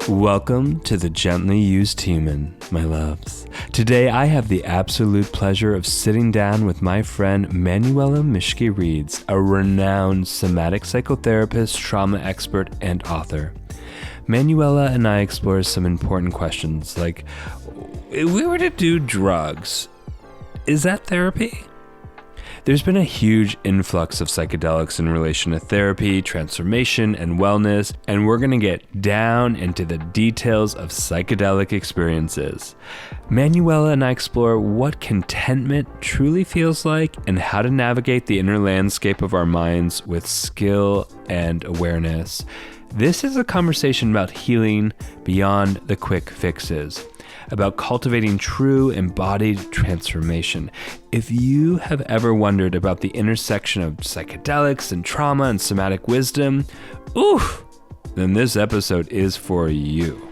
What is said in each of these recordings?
Welcome to the Gently Used Human, my loves. Today I have the absolute pleasure of sitting down with my friend Manuela Mischke-Reeds, a renowned somatic psychotherapist, trauma expert, and author. Manuela and I explore some important questions like, if we were to do drugs, is that therapy? There's been a huge influx of psychedelics in relation to therapy, transformation, and wellness, and we're going to get down into the details of psychedelic experiences. Manuela and I explore what contentment truly feels like and how to navigate the inner landscape of our minds with skill and awareness. This is a conversation about healing beyond the quick fixes, about cultivating true embodied transformation. If you have ever wondered about the intersection of psychedelics and trauma and somatic wisdom, then this episode is for you.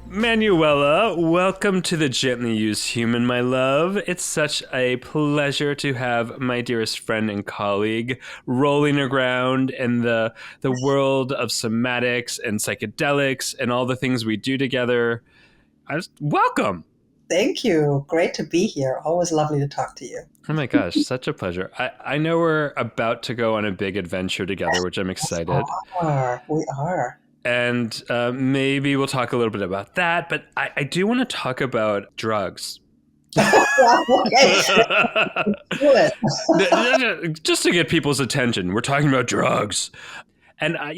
Manuela, welcome to the Gently Used Human, my love. It's such a pleasure to have my dearest friend and colleague rolling around in the world of somatics and psychedelics and all the things we do together. Welcome. Thank you. Great to be here. Always lovely to talk to you. Oh my gosh, such a pleasure. I know we're about to go on a big adventure together, which I'm excited. We are. And maybe we'll talk a little bit about that, but I do want to talk about drugs. Just to get people's attention, we're talking about drugs. And, I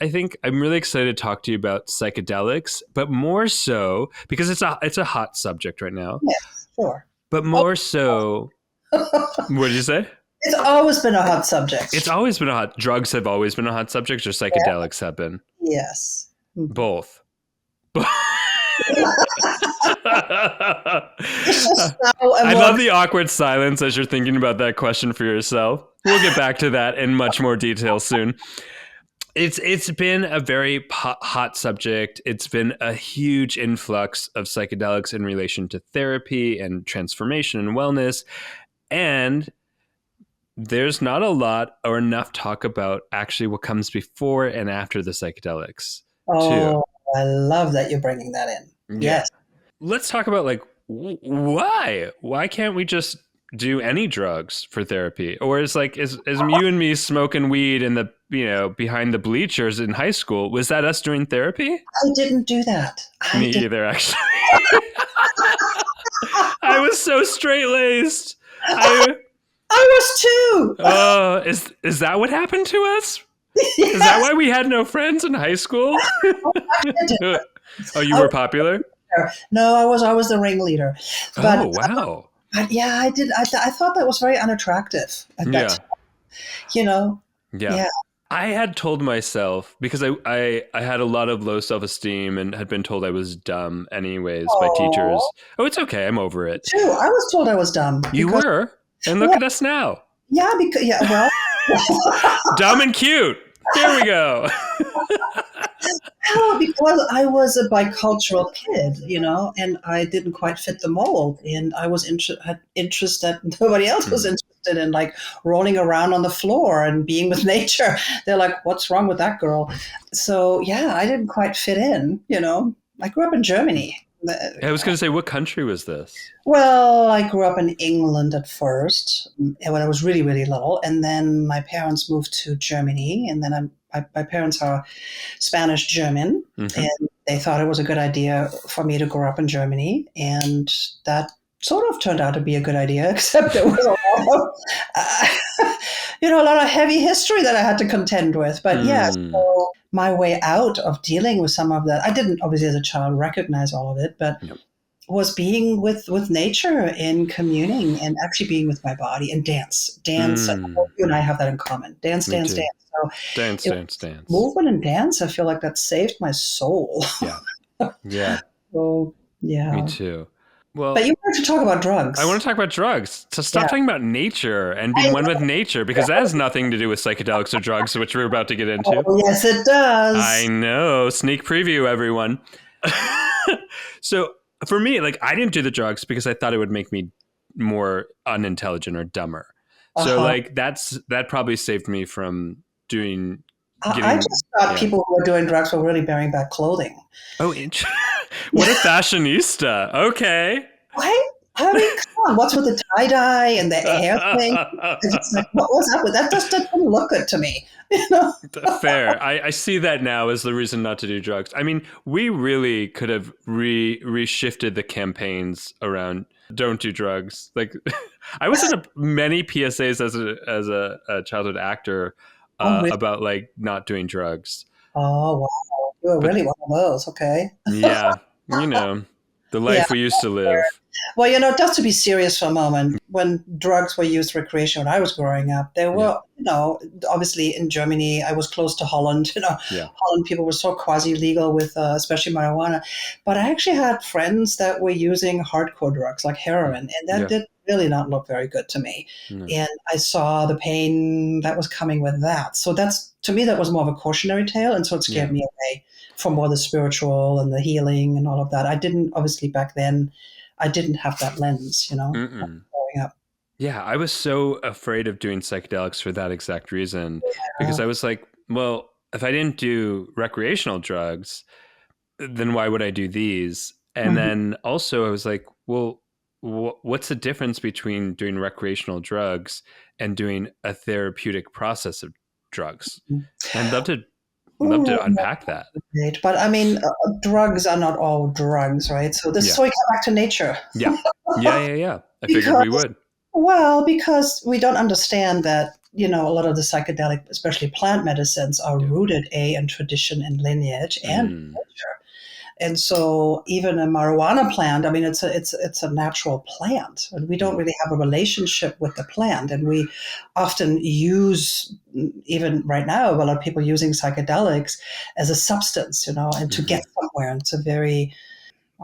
think I'm really excited to talk to you about psychedelics, but more so because it's a hot subject right now. Yes, sure. But more so, what did you say? It's always been a hot subject. Drugs have always been a hot subject, or psychedelics have been? Yes. Both. I love the awkward silence as you're thinking about that question for yourself. We'll get back to that in much more detail soon. It's been a very hot subject. It's been a huge influx of psychedelics in relation to therapy and transformation and wellness. And there's not a lot or enough talk about actually what comes before and after the psychedelics, too. I love that you're bringing that in. Yeah. Yes. Let's talk about why? Why can't we just do any drugs for therapy? Or is you and me smoking weed in the, behind the bleachers in high school? Was that us doing therapy? I didn't do that. Me either, actually. I was so straight-laced. I was too. Is that what happened to us? Yes. Is that why we had no friends in high school? Oh, you were popular? No, I was the ringleader. But, wow. Yeah, I did. I thought that was very unattractive at that time. Yeah. I had told myself, because I had a lot of low self-esteem and had been told I was dumb anyways by teachers. Oh, it's okay. I'm over it. Too. I was told I was dumb. You were? And look at us now. Yeah, well. Dumb and cute. There we go. Because I was a bicultural kid, and I didn't quite fit the mold. And I was had interests that nobody else was interested in, like rolling around on the floor and being with nature. They're like, what's wrong with that girl? So, yeah, I didn't quite fit in, I grew up in Germany. I was going to say, what country was this? Well, I grew up in England at first when I was really, really little. And then my parents moved to Germany. And then my parents are Spanish German. Mm-hmm. And they thought it was a good idea for me to grow up in Germany. And that sort of turned out to be a good idea, except there was a lot of heavy history that I had to contend with. But so my way out of dealing with some of that, I didn't obviously as a child recognize all of it, but was being with nature and communing and actually being with my body and dance. You and I have that in common. Dance. So dance. Movement and dance, I feel like that saved my soul. Yeah. So, yeah. Me too. Well, but you want to talk about drugs. I want to talk about drugs. So stop talking about nature and being one with nature, because that has nothing to do with psychedelics or drugs, which we're about to get into. Oh, yes, it does. I know. Sneak preview, everyone. So for me, I didn't do the drugs because I thought it would make me more unintelligent or dumber. So that probably saved me from doing I getting, just thought yeah. people who were doing drugs were really wearing bad clothing. Oh, what a fashionista. Okay. Right? I mean, come on, what's with the tie dye and the hair thing? It's just like, what was up with that? Just didn't look good to me. You know? Fair. I see that now as the reason not to do drugs. I mean, we really could have reshifted the campaigns around don't do drugs. Like, I was in many PSAs as a childhood actor Oh, really? about like not doing drugs. Oh, wow. You were But really one of those. Okay. yeah, you know, the Yeah. life we used to live. Well, just to be serious for a moment, when drugs were used recreationally when I was growing up, there Yeah, were, obviously in Germany, I was close to Holland. yeah, Holland people were so quasi-legal with, especially marijuana. But I actually had friends that were using hardcore drugs like heroin, and that yeah. did really not look very good to me. No. And I saw the pain that was coming with that. So to me, that was more of a cautionary tale, and so it scared Yeah. me away from more the spiritual and the healing and all of that. I didn't, obviously, back then. I didn't have that lens, Mm-mm. growing up. Yeah, I was so afraid of doing psychedelics for that exact reason because I was like, well, if I didn't do recreational drugs, then why would I do these? And Mhm. then also I was like, well, what's the difference between doing recreational drugs and doing a therapeutic process of drugs? And I'd love to Ooh, unpack that. right. But I mean, drugs are not all drugs, right? So Yeah. so we come back to nature Yeah. Yeah, yeah, yeah. I figured we because, would. because we don't understand that, a lot of the psychedelic, especially plant medicines, are Yeah. rooted in tradition and lineage and Mm. nature. And so even a marijuana plant, I mean, it's a natural plant, and we don't Mm. really have a relationship with the plant. And we often use, even right now, a lot of people using psychedelics as a substance, and to get Hmm. somewhere. And it's a very,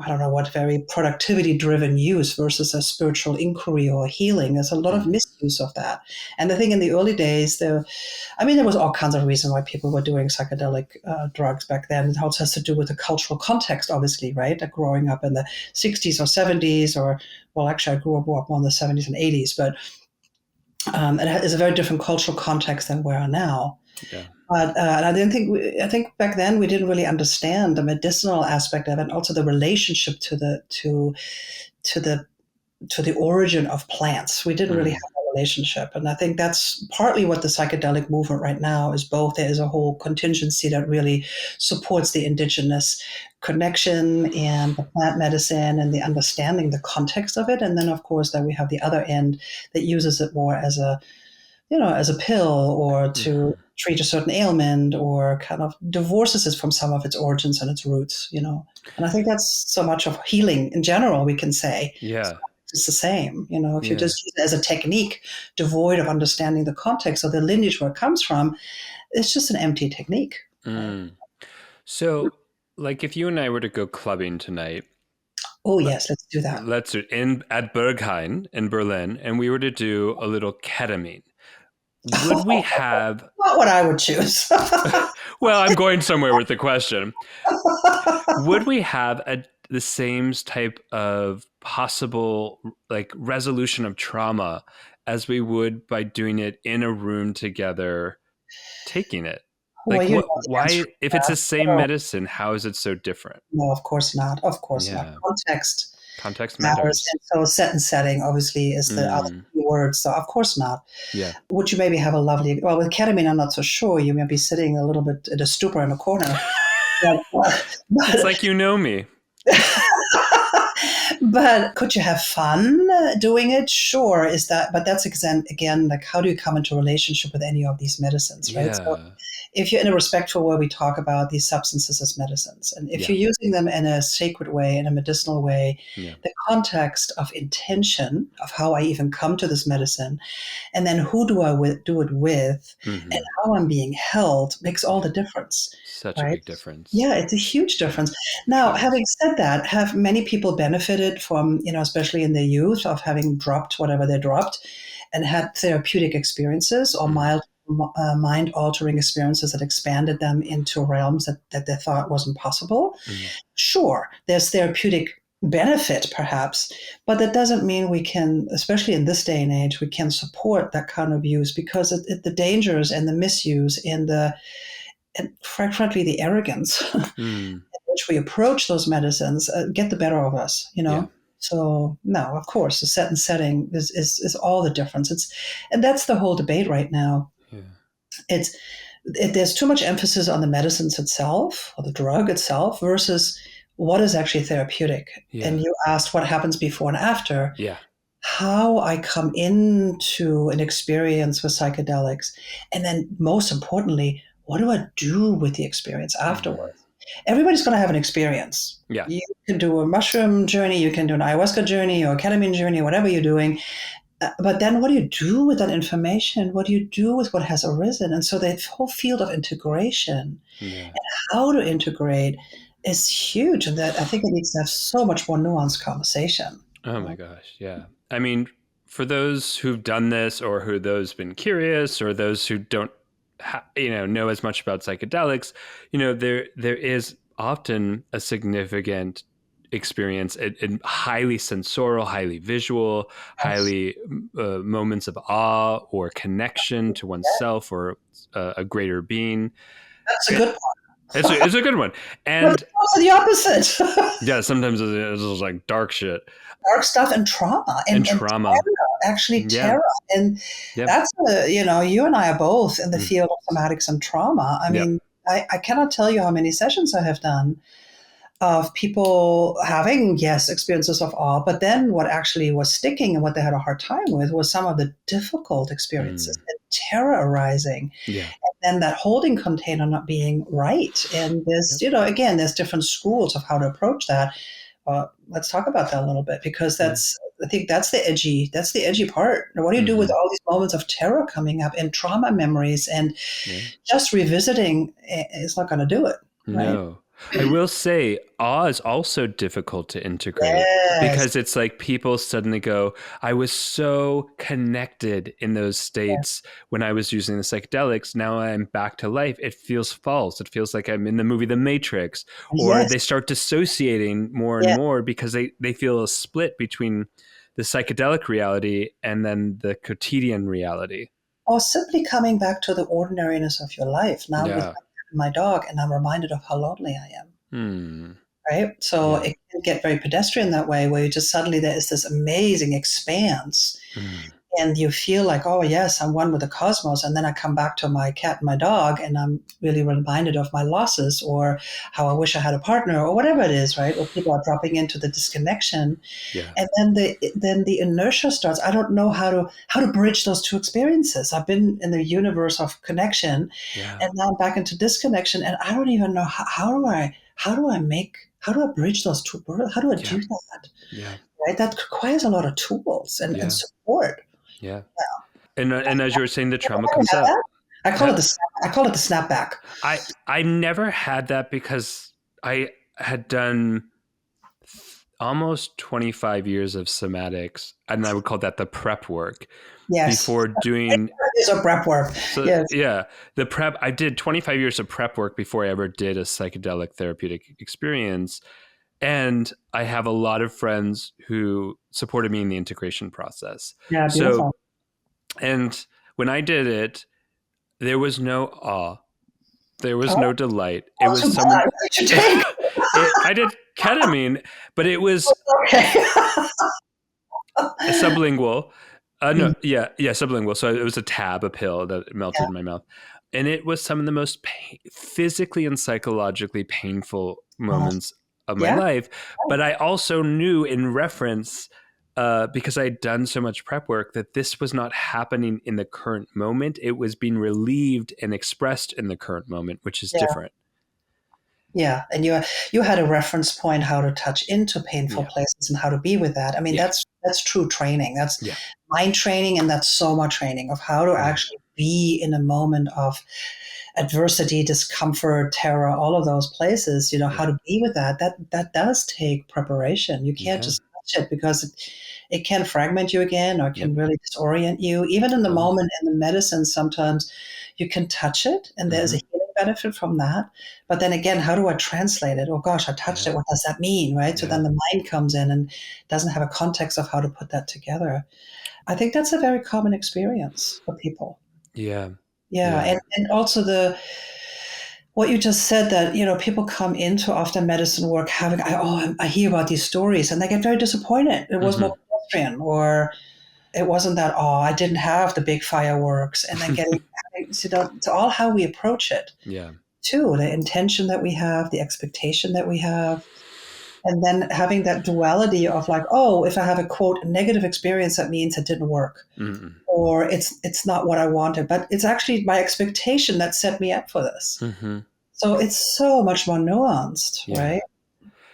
I don't know what, very productivity driven use versus a spiritual inquiry or healing. There's a lot of Hmm. misuse of that. And I think in the early days, there was all kinds of reasons why people were doing psychedelic drugs back then. It also has to do with the cultural context, obviously, right? Like growing up in the 60s or 70s, or, well, actually, I grew up more in the 70s and 80s, but it is a very different cultural context than we are now. Yeah. But and I think back then we didn't really understand the medicinal aspect of it, and also the relationship to the to the origin of plants. We didn't really have Mm. a relationship. And I think that's partly what the psychedelic movement right now is both. There is a whole contingency that really supports the indigenous connection and the plant medicine and the understanding the context of it. And then, of course, that we have the other end that uses it more as a pill or to Hmm. treat a certain ailment, or kind of divorces it from some of its origins and its roots. And I think that's so much of healing in general, we can say. Yeah. It's the same, if you Yeah. just use it as a technique devoid of understanding the context or the lineage where it comes from, it's just an empty technique, right? Mm. So, like, if you and I were to go clubbing tonight, Oh, let- yes, let's do that. let's do in at Berghain in Berlin, and we were to do a little ketamine, would we have? Not what I would choose. Well, I'm going somewhere with the question. Would we have the same type of possible like resolution of trauma as we would by doing it in a room together, taking it? Well, Like, you know what? the answer Why? to If it's that. the same No, medicine, how is it so different? no, of course not. Of course not. Yeah, Context context matters. matters. And so set and setting obviously is the other Mm, key word. So of course not. yeah, Would you maybe have a lovely, well, with ketamine, I'm not so sure. You may be sitting a little bit in a stupor in a corner. it's But, like you know me. but could you have fun doing it? Sure. But that's again, like, how do you come into relationship with any of these medicines, right? So Yeah, if you're in a respectful way, we talk about these substances as medicines. And if yeah, you're using them in a sacred way, in a medicinal way, yeah. the context of intention of how I even come to this medicine, and then who do I do it with, and Hmm. how I'm being held makes all Yeah, the difference, such a right? big difference. Yeah, it's a huge Yeah, difference. Now, truly is. having said that, have many people benefited from, especially in their youth, of having dropped whatever they dropped and had therapeutic experiences or Mm, mild mind altering experiences that expanded them into realms that they thought wasn't possible? mm, Sure, there's therapeutic benefit perhaps, but that doesn't mean we can, especially in this day and age, we can support that kind of use, because the dangers and the misuse and frankly, the arrogance Mm. which we approach those medicines get the better of us, Yeah. So no, of course, the set and setting is all the difference. And that's the whole debate right now. Yeah. It's there's too much emphasis on the medicines itself or the drug itself versus what is actually therapeutic. Yeah. And you asked what happens before and after. Yeah. How I come into an experience with psychedelics, and then most importantly, what do I do with the experience Mm. afterwards? Everybody's going to have an experience. Yeah. You can do a mushroom journey, you can do an ayahuasca journey or a ketamine journey, whatever you're doing. But then what do you do with that information? What do you do with what has arisen? And so the whole field of integration, Yeah. how to integrate, is huge. And that I think it needs to have so much more nuanced conversation. Oh my gosh. Yeah. I mean, for those who've done this, or who those been curious, or those who don't, know as much about psychedelics, there is often a significant experience in highly sensorial, highly visual, Yes. highly moments of awe or connection to oneself or a greater being. That's a It, good it's a good one. But And it's also the opposite. yeah, sometimes it's just like dark shit Dark stuff and trauma and and trauma. terror, actually Yeah. terror. And Yeah. that's, you and I are both in the Mm. field of somatics and trauma. I Yeah. mean, I cannot tell you how many sessions I have done of people having, yes, experiences of awe, but then what actually was sticking and what they had a hard time with was some of the difficult experiences Mm. and terror arising. Yeah. And that holding container not being right. And there's, Yep. again, there's different schools of how to approach that. Let's talk about that a little bit because Yeah. I think that's the edgy part. What do you do with Mm-hmm. all these moments of terror coming up and trauma memories and Yeah. just revisiting is not going to do it, right? No. I will say awe is also difficult to integrate Yes, because it's like people suddenly go, I was so connected in those states when I was using the psychedelics. Now I'm back to life. It feels false. It feels like I'm in the movie The Matrix. Or yes, they start dissociating more and yeah. more because they feel a split between the psychedelic reality and then the quotidian reality. Or simply coming back to the ordinariness of your life. Now with Yeah. my dog, and I'm reminded of how lonely I am. Hmm. Right? So Yeah. it can get very pedestrian that way, where you just suddenly there is this amazing expanse, Mm. and you feel like, oh yes, I'm one with the cosmos. And then I come back to my cat and my dog, and I'm really reminded of my losses or how I wish I had a partner or whatever it is, right? Or people are dropping into the disconnection, Yeah. and then the inertia starts. I don't know how to bridge those two experiences. I've been in the universe of connection, Yeah. and now I'm back into disconnection, and I don't even know how do I bridge those two worlds? How do I Yeah. do that? Yeah. Right? That requires a lot of tools and Yeah. support. Yeah. And as you were saying, the trauma Ever comes had up. that? I call it the snapback. I never had that because I had done almost 25 years of somatics, and I would call that the prep work Yes, before doing. it's a prep work. So Yes, yeah, the prep, I did 25 years of prep work before I ever did a psychedelic therapeutic experience. And I have a lot of friends who supported me in the integration process. yeah, So, beautiful. and when I did it, there was no awe. There was Oh, no delight. It was too someone. bad. What did you take? I did ketamine, but it was Okay. a sublingual. No, Mm, yeah, sublingual. So it was a tab, a pill that melted yeah, in my mouth, and it was some of the most physically and psychologically painful uh, moments of my yeah, life. But I also knew in reference, because I had done so much prep work, that this was not happening in the current moment. It was being relieved and expressed in the current moment, which is yeah. different. Yeah, and you had a reference point how to touch into painful Yeah, places and how to be with that. I mean, yeah, that's true training. That's yeah, mind training, and that's soma training of how to yeah, actually be in a moment of adversity, discomfort, terror, all of those places. yeah, How to be with that. That does take preparation. You can't yeah. just touch it because it can fragment you again or it can Yep, really disorient you. Even in the totally. moment in the medicine, sometimes you can touch it and there's a Hmm. healing benefit from that. But then again, how do I translate it? Oh gosh, I touched Yeah, it. What does that mean? Right. So yeah, then the mind comes in and doesn't have a context of how to put that together. I think that's a very common experience for people. yeah, Yeah. yeah. And also what you just said, that people come into after medicine work having, I hear about these stories and they get very disappointed. It was more Mm-hmm. pedestrian, or it wasn't that, I didn't have the big fireworks, and then having to all how we approach it Yeah. too, the intention that we have, the expectation that we have, and then having that duality of like, oh, if I have a quote negative experience, that means it didn't work, Mm-hmm. or it's not what I wanted, but it's actually my expectation that set me up for this. Mm-hmm. So it's so much more nuanced, Yeah. right?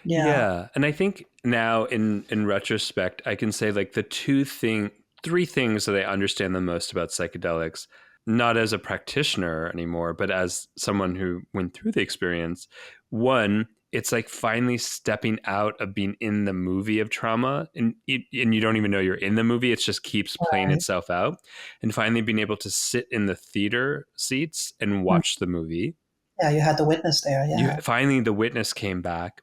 Yeah. Yeah. And I think now in retrospect, I can say like three things that I understand the most about psychedelics, not as a practitioner anymore, but as someone who went through the experience. One, it's like finally stepping out of being in the movie of trauma, and you don't even know you're in the movie. It just keeps playing Right. itself out, and finally being able to sit in the theater seats and watch the movie. Yeah, you had the witness there. You Yeah. finally, the witness came back.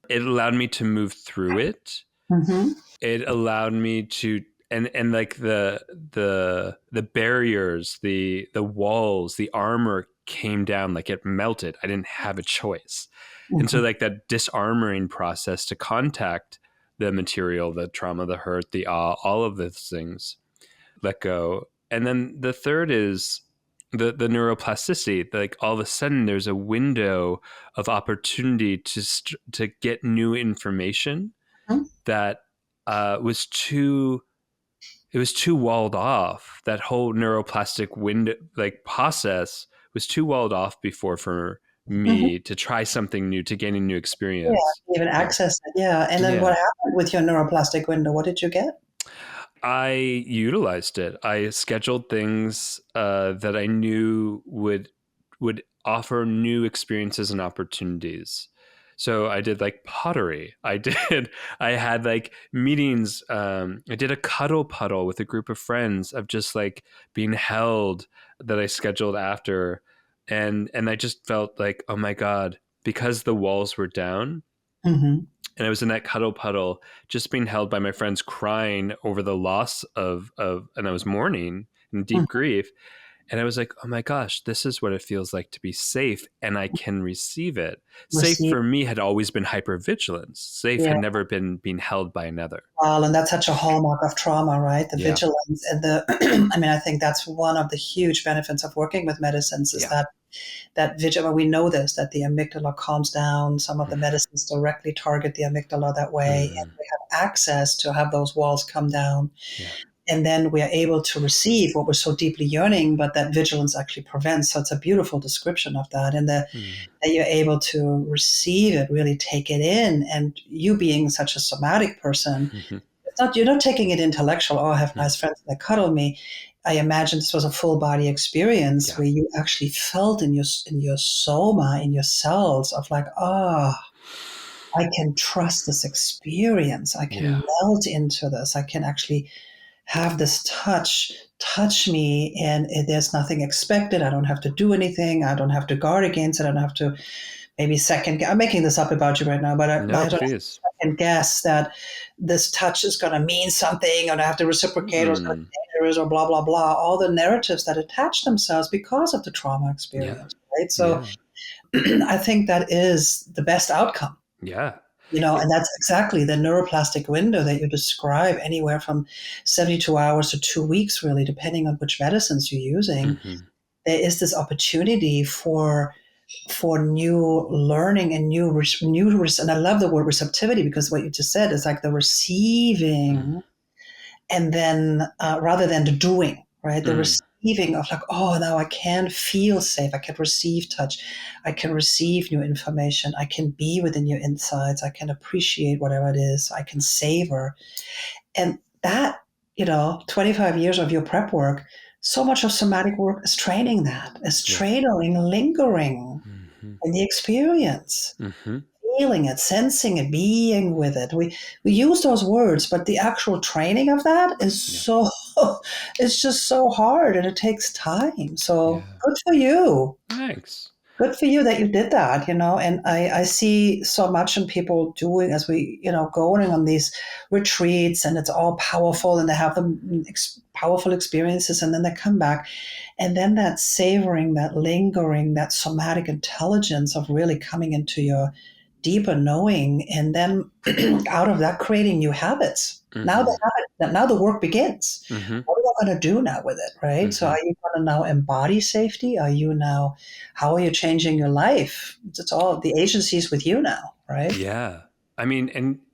It allowed me to move through it. Mm-hmm. It allowed me to, and like the barriers, the walls, the armor came down, like it melted. I didn't have a choice. And so Mm-hmm. like that disarmoring process to contact the material, the trauma, the hurt, the awe, all of those things, let go. And then the third is the neuroplasticity. Like all of a sudden, there's a window of opportunity to get new information that was too. It was too walled off. That whole neuroplastic window, like process, was too walled off before for Mm-hmm. me to try something new, to gain a new Yeah, experience. even Yeah, access it. Yeah. And then what yeah. happened with your neuroplastic window? What did you get? I utilized it. I scheduled things that I knew would offer new experiences and opportunities. So I did like pottery. I had like meetings. I did a cuddle puddle with a group of friends of just like being held that I scheduled after. And I just felt like, oh my God, because the walls were down, Mm-hmm. and I was in that cuddle puddle, just being held by my friends, crying over the loss of, and I was mourning in deep grief. And I was like, oh my gosh, this is what it feels like to be safe, and I can receive it. Safe Receive. for me had always been hypervigilance. Safe Yeah. had never been being held by another. Well, and that's such a hallmark of trauma, right? The Yeah, vigilance and the, I mean, I think that's one of the huge benefits of working with medicines is yeah, that vigil. We know this, that the amygdala calms down. Some of the medicines directly target the amygdala that way, and mm, we have access to have those walls come down. yeah, And then we are able to receive what we're so deeply yearning, but that vigilance actually prevents. So it's a beautiful description of that, and that mm, you're able to receive it, really take it in. And you being such a somatic person, it's not, you're not taking it intellectual. Oh, I have no, nice friends that cuddle me. I imagine this was a full body experience yeah, where you actually felt in your soma, in your cells, of like, I can trust this experience. I yeah, can melt into this. I can actually have this touch me, and there's nothing expected. I don't have to do anything. I don't have to guard against it. I don't have to maybe second. I'm making this up about you right now, but no, I don't please, second guess that this touch is going to mean something, or I have to reciprocate, or it's going to mm, be dangerous, or blah blah blah. All the narratives that attach themselves because of the trauma yeah, experience, right? So yeah, I think that is the best outcome. yeah, And that's exactly the neuroplastic window that you describe, anywhere from 72 hours to 2 weeks, really, depending on which medicines you're using. hmm, There is this opportunity for new learning and and I love the word receptivity, because what you just said is like the mm, receiving, and then rather than the doing, right? The mm, receiving of like, oh, now I can feel safe. I can receive touch. I can receive new information. I can be within your insights. I can appreciate whatever it is. I can savor. And that, 25 years of your prep work, so much of somatic work is training that, is yeah, training, lingering hmm, in the experience, hmm, feeling it, sensing it, being with it. We use those words, but the actual training of that is yeah, so it's just so hard, and it takes time. So yeah. good for you. Thanks. Good for you that you did that, and I see so much in people doing as we, going on these retreats and it's all powerful and they have the powerful experiences and then they come back and then that savoring, that lingering, that somatic intelligence of really coming into your deeper knowing and then out of that creating new habits. Now Mm-hmm. now the work begins. Mm-hmm. What are you going to do now with it, right? So Mm-hmm. are you going to now embody safety? How are you changing your life? It's all the agencies with you now, right? Yeah. I mean,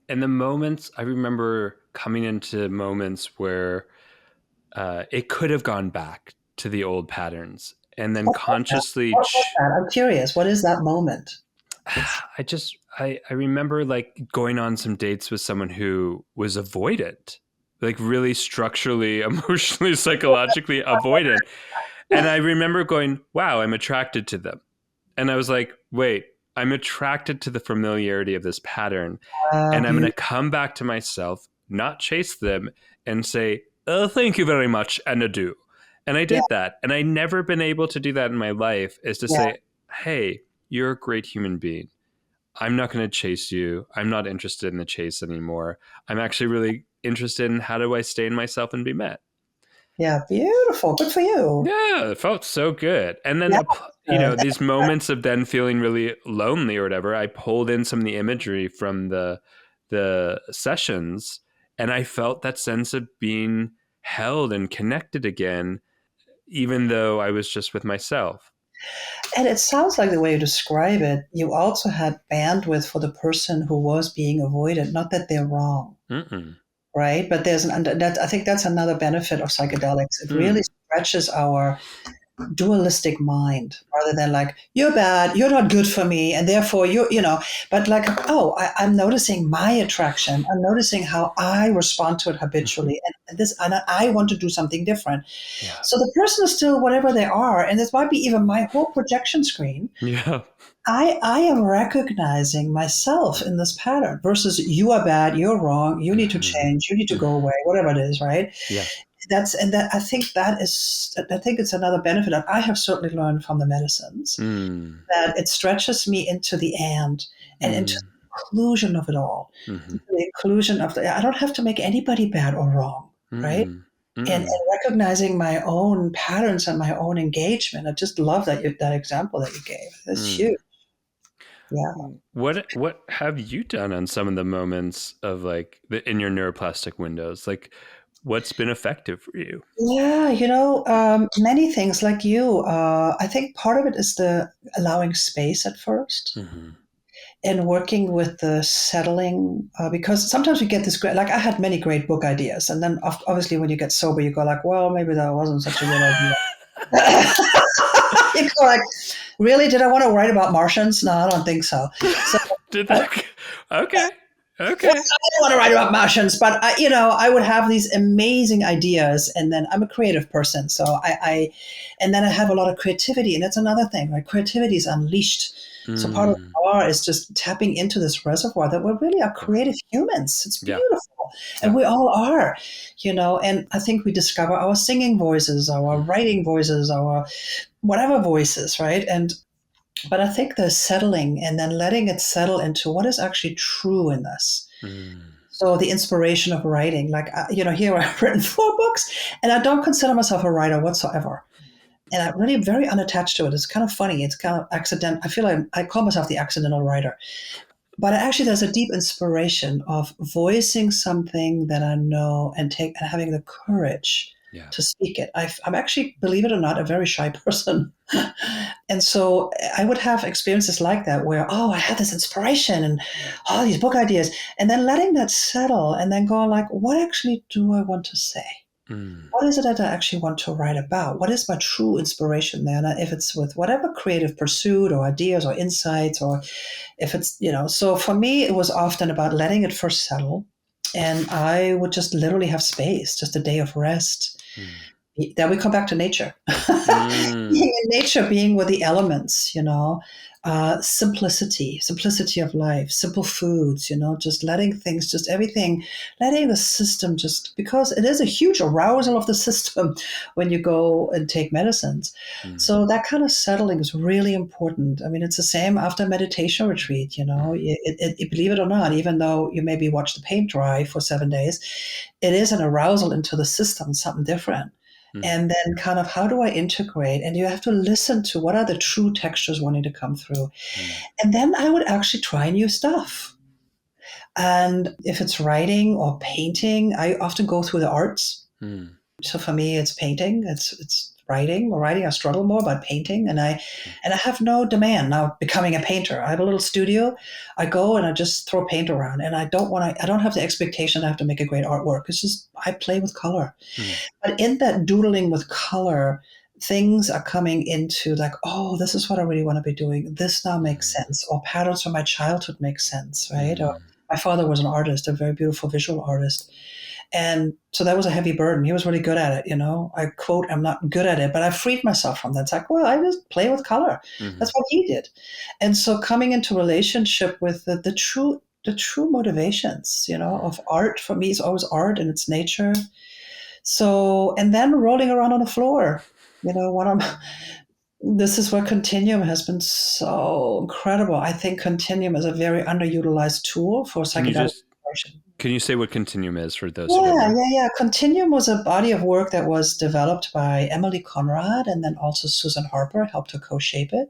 and the moments I remember coming into moments where it could have gone back to the old patterns and then What was that? consciously What was that? I'm curious. What is that moment? It's I remember like going on some dates with someone who was avoidant, like really structurally, emotionally, psychologically avoidant. And I remember going, wow, I'm attracted to them. And I was like, wait, I'm attracted to the familiarity of this pattern. And I'm going to beautiful. come back to myself, not chase them, and say, oh, thank you very much, and adieu. And I Yeah, did that. And I never been able to do that in my life, is to yeah, say, hey, you're a great human being. I'm not going to chase you. I'm not interested in the chase anymore. I'm actually really interested in how do I stay in myself and be met. yeah. Beautiful. Good for you. Yeah, it felt so good. And then, Yeah, good. these moments of then feeling really lonely or whatever, I pulled in some of the imagery from the sessions, and I felt that sense of being held and connected again, even though I was just with myself. And it sounds like the way you describe it, you also had bandwidth for the person who was being avoided. Not that they're wrong, Mm-mm. right? But I think that's another benefit of psychedelics. It really Mm. stretches our dualistic mind rather than like you're bad, you're not good for me, and therefore but like I'm noticing my attraction, I'm noticing how I respond to it Mm-hmm. habitually, and I want to do something different. Yeah. So the person is still whatever they are, and this might be even my whole projection screen. Yeah. I am recognizing myself in this pattern versus you are bad, you're wrong, you need to Mm-hmm. change, you need to go away, whatever it is, right? Yeah. That I think it's another benefit that I have certainly learned from the medicines, Mm. that it stretches me into the and into Mm. the inclusion of it all, Mm-hmm. into the inclusion of I don't have to make anybody bad or wrong, right? Mm-mm. And Mm-mm. recognizing my own patterns and my own engagement. I just love that example that you gave. That's Mm. huge. Yeah. What have you done on some of the moments of like in your neuroplastic windows? Like, what's been effective for you? Yeah, many things like you. I think part of it is the allowing space at first Mm-hmm. and working with the settling, because sometimes we get this great, like I had many great book ideas. And then obviously when you get sober, you go like, well, maybe that wasn't such a good idea. You go like, really? Did I want to write about Martians? No, I don't think so. So Did that? Okay. well, Okay. I don't want to write about Martians, but I would have these amazing ideas, and then I'm a creative person, so and then I have a lot of creativity, and that's another thing. Right, creativity is unleashed. So part of Mm. art is just tapping into this reservoir that we really are Yeah. creative humans. It's Yeah. beautiful, and Yeah. we all are, And I think we discover our singing voices, our writing voices, our whatever voices, right? But I think the settling and then letting it settle into what is actually true in us. Mm. So the inspiration of writing, like, here I've written 4 books and I don't consider myself a writer whatsoever. And I'm really very unattached to it. It's kind of funny. It's kind of accident. I feel like I call myself the accidental writer. But actually, there's a deep inspiration of voicing something that I know and having the courage Yeah. to speak it. I'm actually, believe it or not, a very shy person. And so I would have experiences like that where, I had this inspiration and all these book ideas, and then letting that settle and then going like, what actually do I want to say? Mm. What is it that I actually want to write about? What is my true inspiration there? And if it's with whatever creative pursuit or ideas or insights, or if it's, so for me, it was often about letting it first settle. And I would just literally have space, just a day of rest, Mm. Then we come back to nature. Mm. Being in nature, being with the elements, simplicity of life, simple foods, just letting things, just everything, letting the system just, because it is a huge arousal of the system when you go and take medicines. Mm. So that kind of settling is really important. I mean, it's the same after meditation retreat, Mm. believe it or not, even though you maybe watch the paint dry for 7 days, it is an arousal into the system, something different. Mm. And then kind of how do I integrate? And you have to listen to what are the true textures wanting to come through. Mm. And then I would actually try new stuff. And if it's writing or painting, I often go through the arts. Mm. So for me, it's painting, it's writing. Writing, I struggle more about painting, and I have no demand now becoming a painter. I have a little studio. I go and I just throw paint around, and I don't have the expectation I have to make a great artwork. It's just I play with color. Mm. But in that doodling with color, things are coming into like, oh, this is what I really want to be doing. This now makes Mm. sense. Or patterns from my childhood make sense, right? Or Mm. my father was an artist, a very beautiful visual artist. And so that was a heavy burden. He was really good at it. I quote, I'm not good at it, but I freed myself from that. It's like, well, I just play with color. Mm. That's what he did. And so coming into relationship with the true motivations, of art for me is always art and its nature. So, and then rolling around on the floor, what I'm, this is where Continuum has been so incredible. I think Continuum is a very underutilized tool for Can you psychedelic just exploration. can you say what Continuum is for those who don't Yeah, know? yeah, yeah. Continuum was a body of work that was developed by Emily Conrad, and then also Susan Harper helped to co-shape it.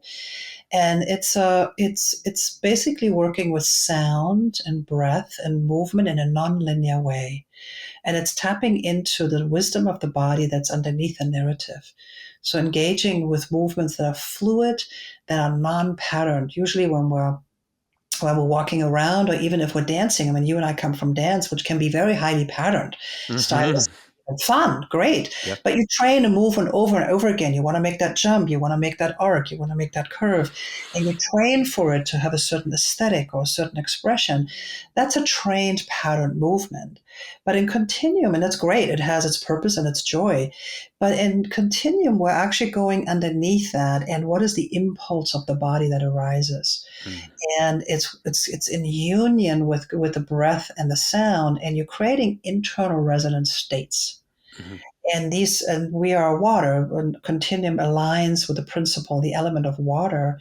And it's basically working with sound and breath and movement in a non-linear way. And it's tapping into the wisdom of the body that's underneath the narrative. So engaging with movements that are fluid, that are non-patterned. Usually when we're walking around, or even if we're dancing. I mean, you and I come from dance, which can be very highly patterned, Mm-hmm. stylistic, and fun, great. Yep. But you train a movement over and over again. You want to make that jump, you want to make that arc, you want to make that curve, and you train for it to have a certain aesthetic or a certain expression. That's a trained pattern movement. But in Continuum, and that's great, it has its purpose and its joy. But in Continuum, we're actually going underneath that, and what is the impulse of the body that arises? Mm. And it's in union with the breath and the sound, and you're creating internal resonance states. Mm. And we are water. And Continuum aligns with the principle, the element of water,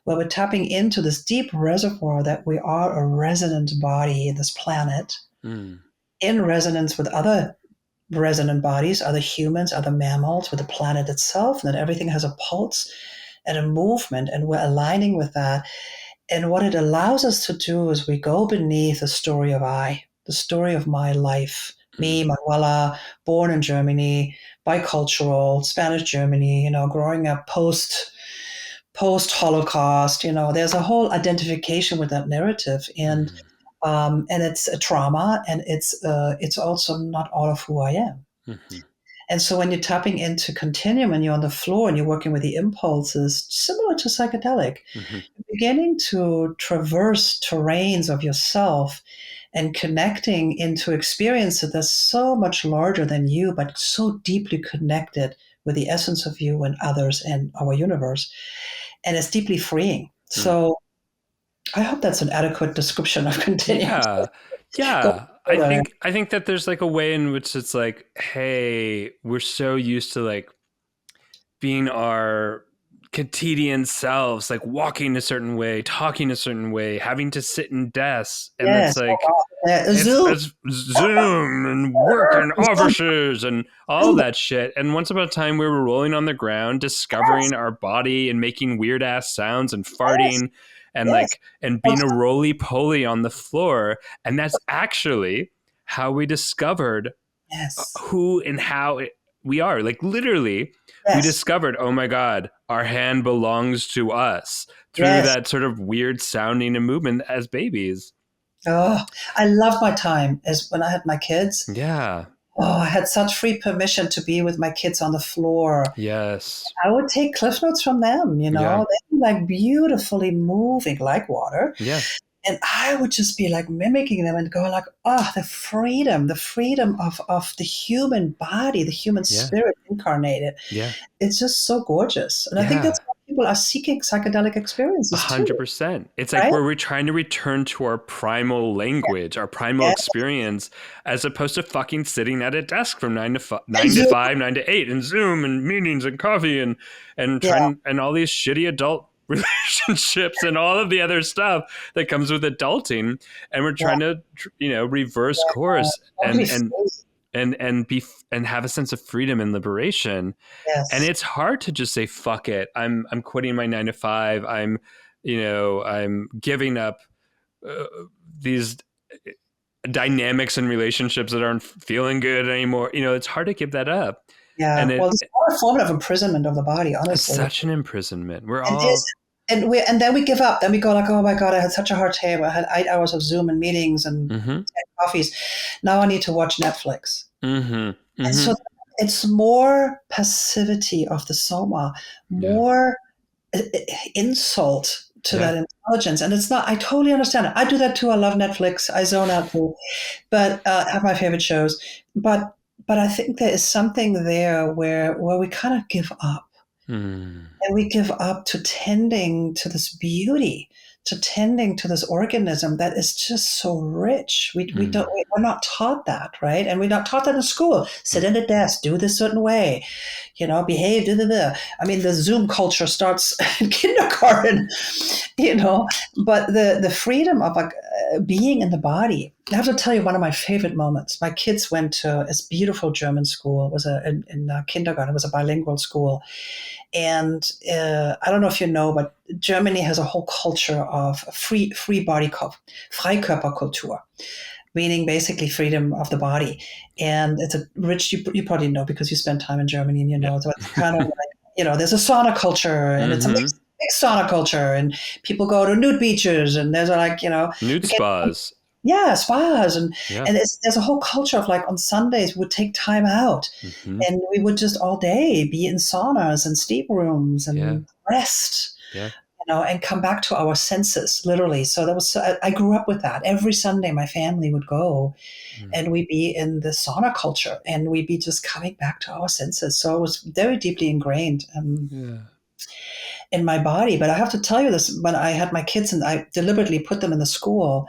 where we're tapping into this deep reservoir that we are a resonant body in this planet, Mm. in resonance with other resonant bodies, other humans, other mammals, with the planet itself, and that everything has a pulse and a movement, and we're aligning with that. And what it allows us to do is we go beneath the story of I, the story of my life. Me, Mm. Manuela, born in Germany, bicultural, Spanish Germany, growing up post Holocaust. There's a whole identification with that narrative, and it's a trauma, and it's also not all of who I am. Mm. And so when you're tapping into Continuum and you're on the floor and you're working with the impulses, similar to psychedelic, Mm. beginning to traverse terrains of yourself and connecting into experiences that's so much larger than you, but so deeply connected with the essence of you and others and our universe. And it's deeply freeing. Mm. So I hope that's an adequate description of Continuum. Yeah. Go Yeah. further. I think that there's like a way in which it's like, hey, we're so used to like being our quotidian selves, like walking a certain way, talking a certain way, having to sit in desks. And it's Yes. Oh, like, wow. Zoom. it's Zoom and work and Zoom. offices and all Zoom. that shit. And once upon a time, we were rolling on the ground, discovering Yes. our body and making weird ass sounds and Yes. farting and Yes. like, and being a roly poly on the floor. And that's actually how we discovered Yes. who and how we are. Like literally, we Yes. discovered, oh my God, our hand belongs to us through Yes. that sort of weird sounding and movement as babies. Oh, I love my time as when I had my kids. Yeah. Oh, I had such free permission to be with my kids on the floor. Yes. I would take cliff notes from them, Yeah. They'd be like beautifully moving like water. Yeah. And I would just be like mimicking them and go like, oh, the freedom of the human body, the human Yeah. spirit incarnated. Yeah. It's just so gorgeous. And I think Yeah. that's why people are seeking psychedelic experiences too, 100%. It's like right? where we're trying to return to our primal language, our primal Yeah. experience, as opposed to fucking sitting at a desk from 9 to 5, 9 to 8, and Zoom and meetings and coffee and Yeah. trying and all these shitty adult relationships and all of the other stuff that comes with adulting. And we're Yeah. trying to, reverse course Want to be free. and have a sense of freedom and liberation. And Yes. it's hard to just say, fuck it. I'm quitting my 9 to 5. I'm giving up these dynamics and relationships that aren't feeling good anymore. It's hard to give that up. And Yeah. Well, it's more a form of imprisonment of the body, it's honestly. such an imprisonment. We're And all, and then we give up. Then we go like, oh my God, I had such a hard day. I had 8 hours of Zoom and meetings and mm-hmm, 10 coffees. Now I need to watch Netflix. mm-hmm, mm-hmm. And so it's more passivity of the soma, Yeah. more insult to Yeah. that intelligence. And it's not, I totally understand it. I do that too. I love Netflix. I zone out too, but have my favorite shows. But I think there is something there where we kind of give up. Mm. And we give up to tending to this beauty, to tending to this organism that is just so rich. We're not taught that, right? And we're not taught that in school. Sit at a desk, do this certain way, behave. I mean, the Zoom culture starts in kindergarten, But the freedom of being in the body. I have to tell you one of my favorite moments. My kids went to this beautiful German school. It was in kindergarten. It was a bilingual school. And I don't know if you know, but Germany has a whole culture of free body Freikörperkultur, meaning basically freedom of the body. And it's a rich, you probably know because you spend time in Germany and so it's kind of like, there's a sauna culture and it's a mixed sauna culture and people go to nude beaches and there's like, nude spas. Yeah, spas. And Yeah. there's a whole culture of like on Sundays we would take time out and we would just all day be in saunas and steam rooms and rest, and come back to our senses, literally. So I grew up with that. Every Sunday my family would go and we'd be in the sauna culture and we'd be just coming back to our senses. So it was very deeply ingrained in my body. But I have to tell you this, when I had my kids and I deliberately put them in the school,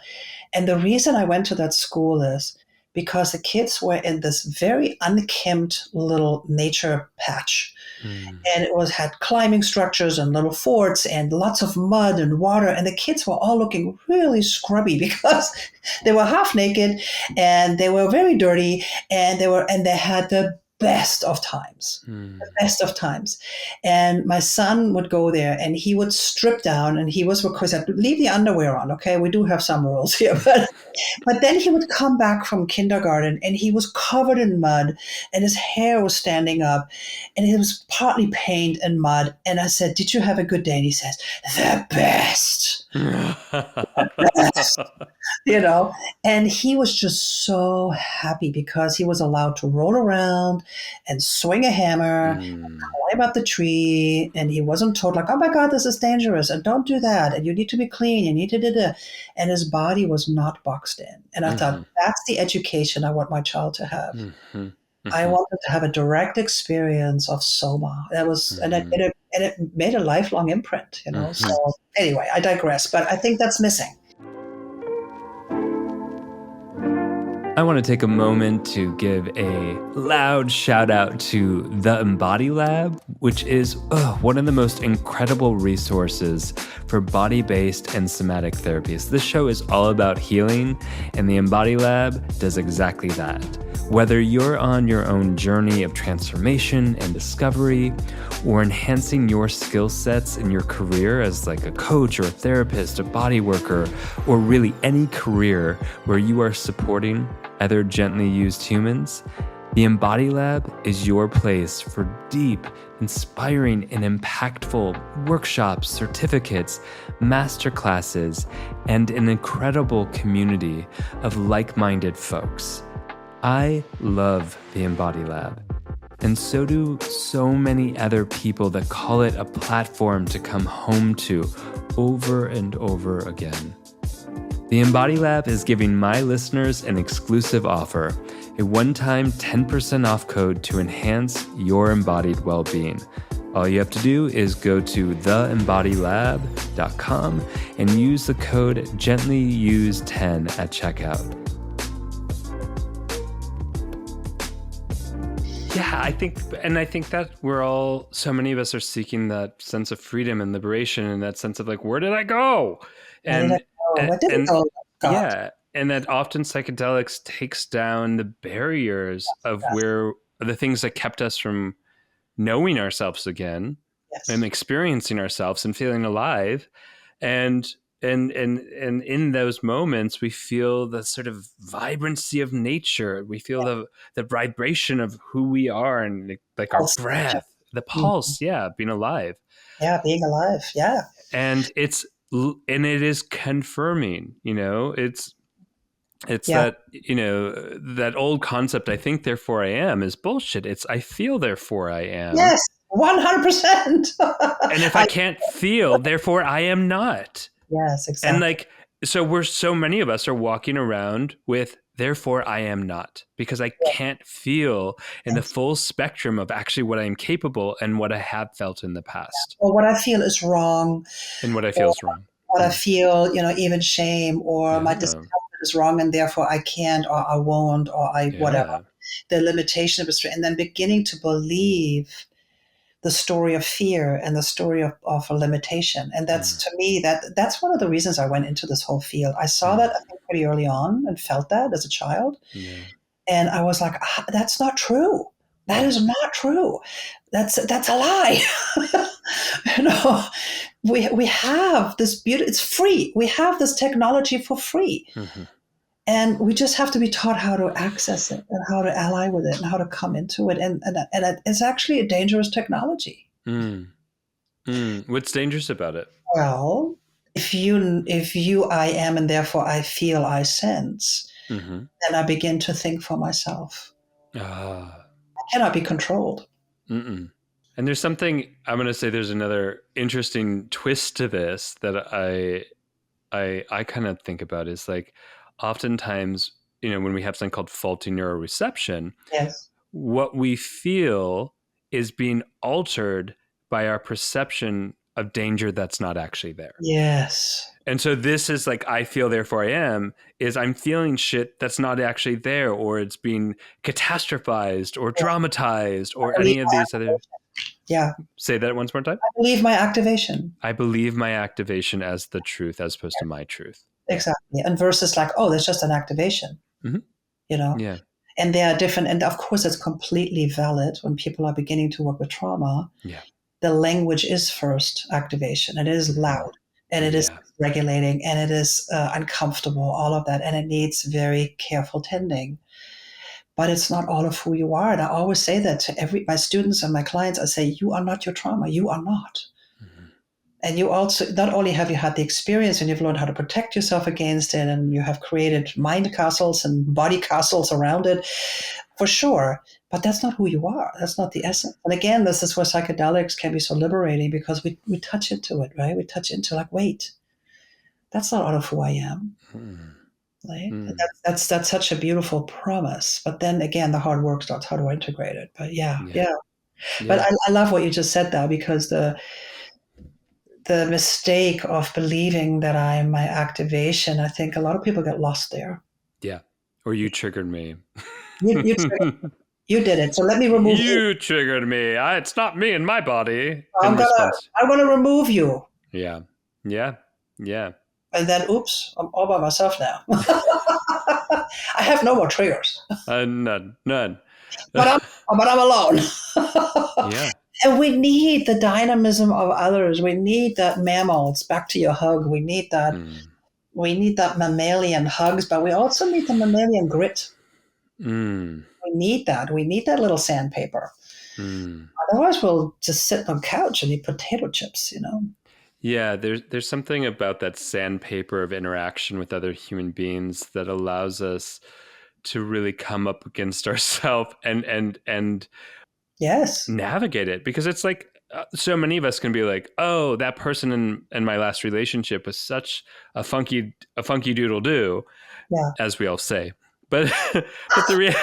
and the reason I went to that school is because the kids were in this very unkempt little nature patch. And it had climbing structures and little forts and lots of mud and water. And the kids were all looking really scrubby because they were half naked and they were very dirty and they had the best of times. And my son would go there and he would strip down and he was, of course, leave the underwear on. Okay. We do have some rules here, but then he would come back from kindergarten and he was covered in mud and his hair was standing up and it was partly paint and mud. And I said, did you have a good day? And he says, the best. The best. And he was just so happy because he was allowed to roll around and swing a hammer, and climb up the tree, and he wasn't told like, oh my God, this is dangerous, and don't do that, and you need to be clean, you need to do. And his body was not boxed in. And I thought, that's the education I want my child to have. I wanted to have a direct experience of soma. That was, and it made a lifelong imprint, So anyway, I digress, but I think that's missing. I want to take a moment to give a loud shout out to the Embody Lab, which is one of the most incredible resources for body-based and somatic therapies. This show is all about healing, and the Embody Lab does exactly that. Whether you're on your own journey of transformation and discovery, or enhancing your skill sets in your career as like a coach or a therapist, a body worker, or really any career where you are supporting other gently used humans, the Embody Lab is your place for deep, inspiring, and impactful workshops, certificates, masterclasses, and an incredible community of like-minded folks. I love the Embody Lab, and so do so many other people that call it a platform to come home to over and over again. The Embody Lab is giving my listeners an exclusive offer, a one-time 10% off code to enhance your embodied well-being. All you have to do is go to theembodylab.com and use the code GentlyUse10 at checkout. Yeah, I think that so many of us are seeking that sense of freedom and liberation and that sense of like, where did I go? Where did it go? God. Yeah, and that often psychedelics takes down the barriers of where the things that kept us from knowing ourselves again and experiencing ourselves and feeling alive. And in those moments, we feel the sort of vibrancy of nature. We feel the vibration of who we are and like our breath, the pulse, being alive. Yeah, being alive, yeah. And it is confirming, it's that, that old concept, I think, therefore I am, is bullshit. It's I feel, therefore I am. Yes, 100%. And if I can't feel, therefore I am not. Yes, exactly. And so many of us are walking around with, therefore I am not, because I can't feel in the full spectrum of actually what I am capable and what I have felt in the past. Or what I feel is wrong. And what I feel is wrong. What I feel, even shame or my discomfort is wrong, and therefore I can't, or I won't, or whatever. The limitation of restraint, and then beginning to believe the story of fear and the story of a limitation. And that's, to me, that's one of the reasons I went into this whole field. I saw that, I think, pretty early on and felt that as a child. Yeah. And I was like, that's not true. That is not true. That's a lie. We have this beauty. It's free. We have this technology for free. Mm-hmm. And we just have to be taught how to access it and how to ally with it and how to come into it. And it's actually a dangerous technology. What's dangerous about it? Well, if you I am, and therefore I feel, I sense, then I begin to think for myself. I cannot be controlled. And there's something, I'm going to say, there's another interesting twist to this that I kind of think about is like, oftentimes, when we have something called faulty neuroreception, what we feel is being altered by our perception of danger that's not actually there. Yes. And so this is like, I feel, therefore I am, is I'm feeling shit that's not actually there, or it's being catastrophized or dramatized or any of these other... Yeah. Say that once more time. I believe my activation. I believe my activation as the truth as opposed to my truth. Exactly. And versus like, oh, there's just an activation, Yeah. And they are different. And of course, it's completely valid when people are beginning to work with trauma. Yeah. The language is first activation. It is loud and it is regulating and it is uncomfortable, all of that. And it needs very careful tending. But it's not all of who you are. And I always say that to my students and my clients. I say, you are not your trauma. You are not. And you also, not only have you had the experience and you've learned how to protect yourself against it, and you have created mind castles and body castles around it, for sure, but that's not who you are. That's not the essence. And again, this is where psychedelics can be so liberating, because we touch into it, right? We touch into like, wait, that's not all of who I am. Right? That's such a beautiful promise. But then again, the hard work starts how to integrate it. But yeah. But I love what you just said there, because the mistake of believing that I'm my activation, I think a lot of people get lost there. Yeah. Or you triggered me. You did it. So let me remove you. You triggered me. It's not me and my body. I'm going to remove you. Yeah. And then, oops, I'm all by myself now. I have no more triggers. None. But I'm alone. Yeah. And we need the dynamism of others. We need that mammals. Back to your hug. We need that. We need that mammalian hugs, but we also need the mammalian grit. We need that. We need that little sandpaper. Otherwise, we'll just sit on the couch and eat potato chips. Yeah, there's something about that sandpaper of interaction with other human beings that allows us to really come up against ourselves and yes, navigate it, because it's like so many of us can be like, oh, that person in my last relationship was such a funky doodle do, Yeah. as we all say. But but I mean,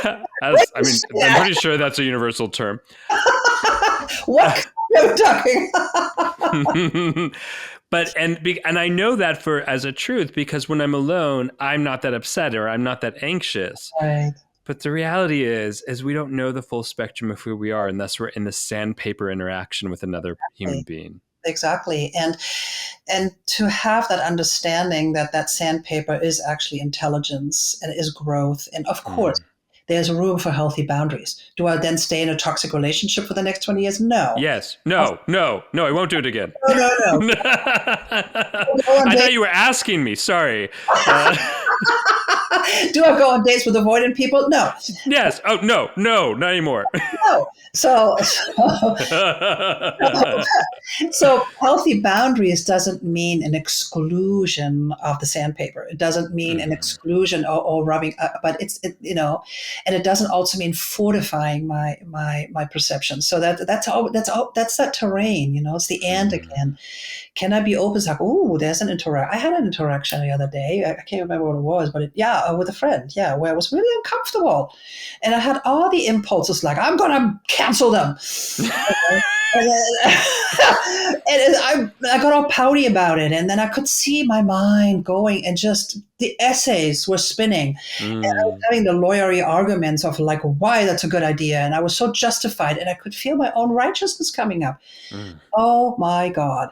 I'm pretty sure that's a universal term. What are you talking? But and I know that as a truth, because when I'm alone, I'm not that upset or I'm not that anxious. Right. But the reality is we don't know the full spectrum of who we are, and thus we're in the sandpaper interaction with another human being. Exactly. And to have that understanding that sandpaper is actually intelligence and is growth. And of course, there's room for healthy boundaries. Do I then stay in a toxic relationship for the next 20 years? No. Yes. No, I won't do it again. No. I thought you were asking me. Sorry. Do I go on dates with avoidant people? No. Yes. Oh, no, not anymore. No. So healthy boundaries doesn't mean an exclusion of the sandpaper. It doesn't mean an exclusion or rubbing, but and it doesn't also mean fortifying my perception. So that's that terrain, it's the and again. Can I be open? It's like, oh, there's an interaction. I had an interaction the other day. I can't remember what it was, but with a friend, where I was really uncomfortable. And I had all the impulses like, I'm going to cancel them. I got all pouty about it. And then I could see my mind going and just the essays were spinning. And I was having the lawyery arguments of like, why that's a good idea. And I was so justified and I could feel my own righteousness coming up. Oh my God.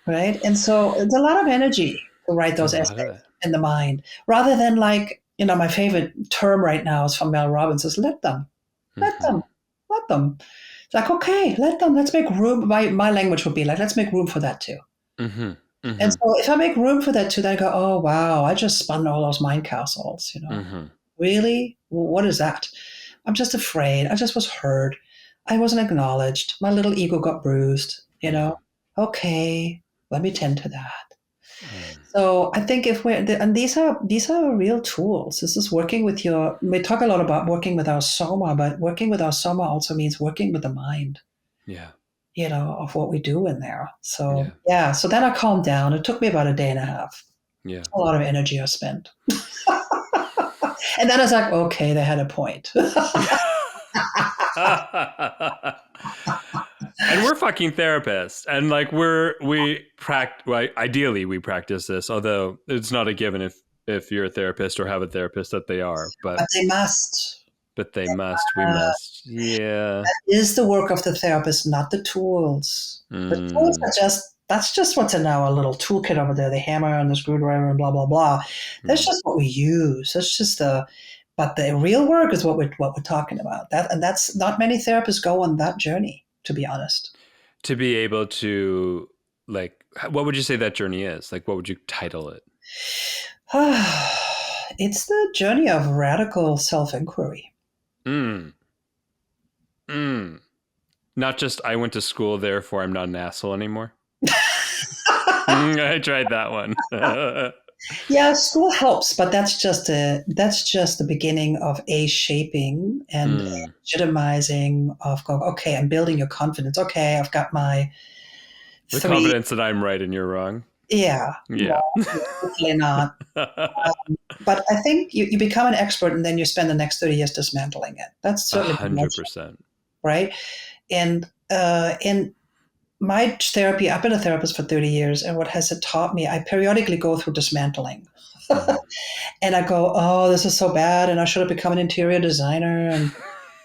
Right. And so it's a lot of energy to write those essays in the mind rather than like, my favorite term right now is from Mel Robbins is let them. It's like, okay, let them, let's make room. My language would be like, let's make room for that too. And so if I make room for that too, then I go, oh, wow, I just spun all those mind castles, Really? Well, what is that? I'm just afraid. I just was hurt. I wasn't acknowledged. My little ego got bruised, Okay. Let me tend to that. So I think and these are real tools. This is working with we talk a lot about working with our soma, but working with our soma also means working with the mind. Yeah. Of what we do in there. So so then I calmed down. It took me about a day and a half. Yeah. A lot of energy I spent. And then I was like, okay, they had a point. And we're fucking therapists, and like ideally we practice this, although it's not a given if you're a therapist or have a therapist that they are, but they must. We must. Yeah. That is the work of the therapist, not the tools. The tools are that's just what's in our little toolkit over there, the hammer and the screwdriver and blah, blah, blah. That's just what we use. That's just but the real work is what we're talking about. That's not many therapists go on that journey, to be honest. To be able to, like, what would you say that journey is? Like, what would you title it? It's the journey of radical self-inquiry. Not just I went to school, therefore I'm not an asshole anymore. I tried that one. Yeah, school helps, but that's just the beginning of shaping and legitimizing of going, okay, I'm building your confidence. Okay, I've got my confidence that I'm right and you're wrong. Yeah. Yeah. Hopefully not. But I think you become an expert and then you spend the next 30 years dismantling it. That's certainly 100%. Right? And in my therapy, I've been a therapist for 30 years, and what has it taught me, I periodically go through dismantling. And I go, oh, this is so bad, and I should have become an interior designer, and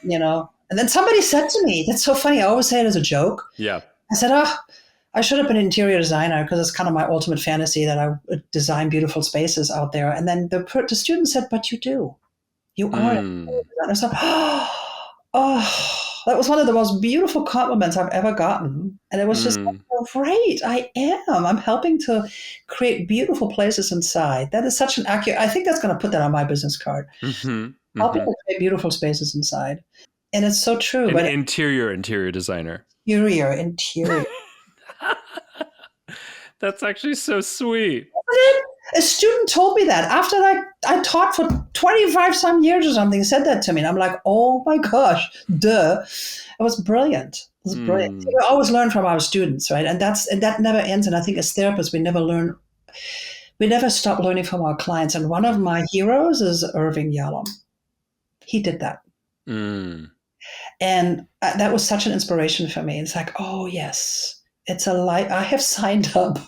And then somebody said to me, that's so funny, I always say it as a joke. Yeah. I said, I should have been an interior designer because it's kind of my ultimate fantasy that I would design beautiful spaces out there. And then the student said, but you do. You are. And I said, that was one of the most beautiful compliments I've ever gotten. And it was just, right, I am. I'm helping to create beautiful places inside. That is such an accurate, I think that's going to put that on my business card. Helping to create beautiful spaces inside. And it's so true. An interior designer. Interior. That's actually so sweet. A student told me that after I taught for 25 some years or something, said that to me. And I'm like, oh my gosh, duh. It was brilliant. It's brilliant. Mm. We always learn from our students, right? And that never ends. And I think as therapists, we never stop learning from our clients. And one of my heroes is Irving Yalom. He did that. Mm. And that was such an inspiration for me. It's like, oh, yes, it's a life. I have signed up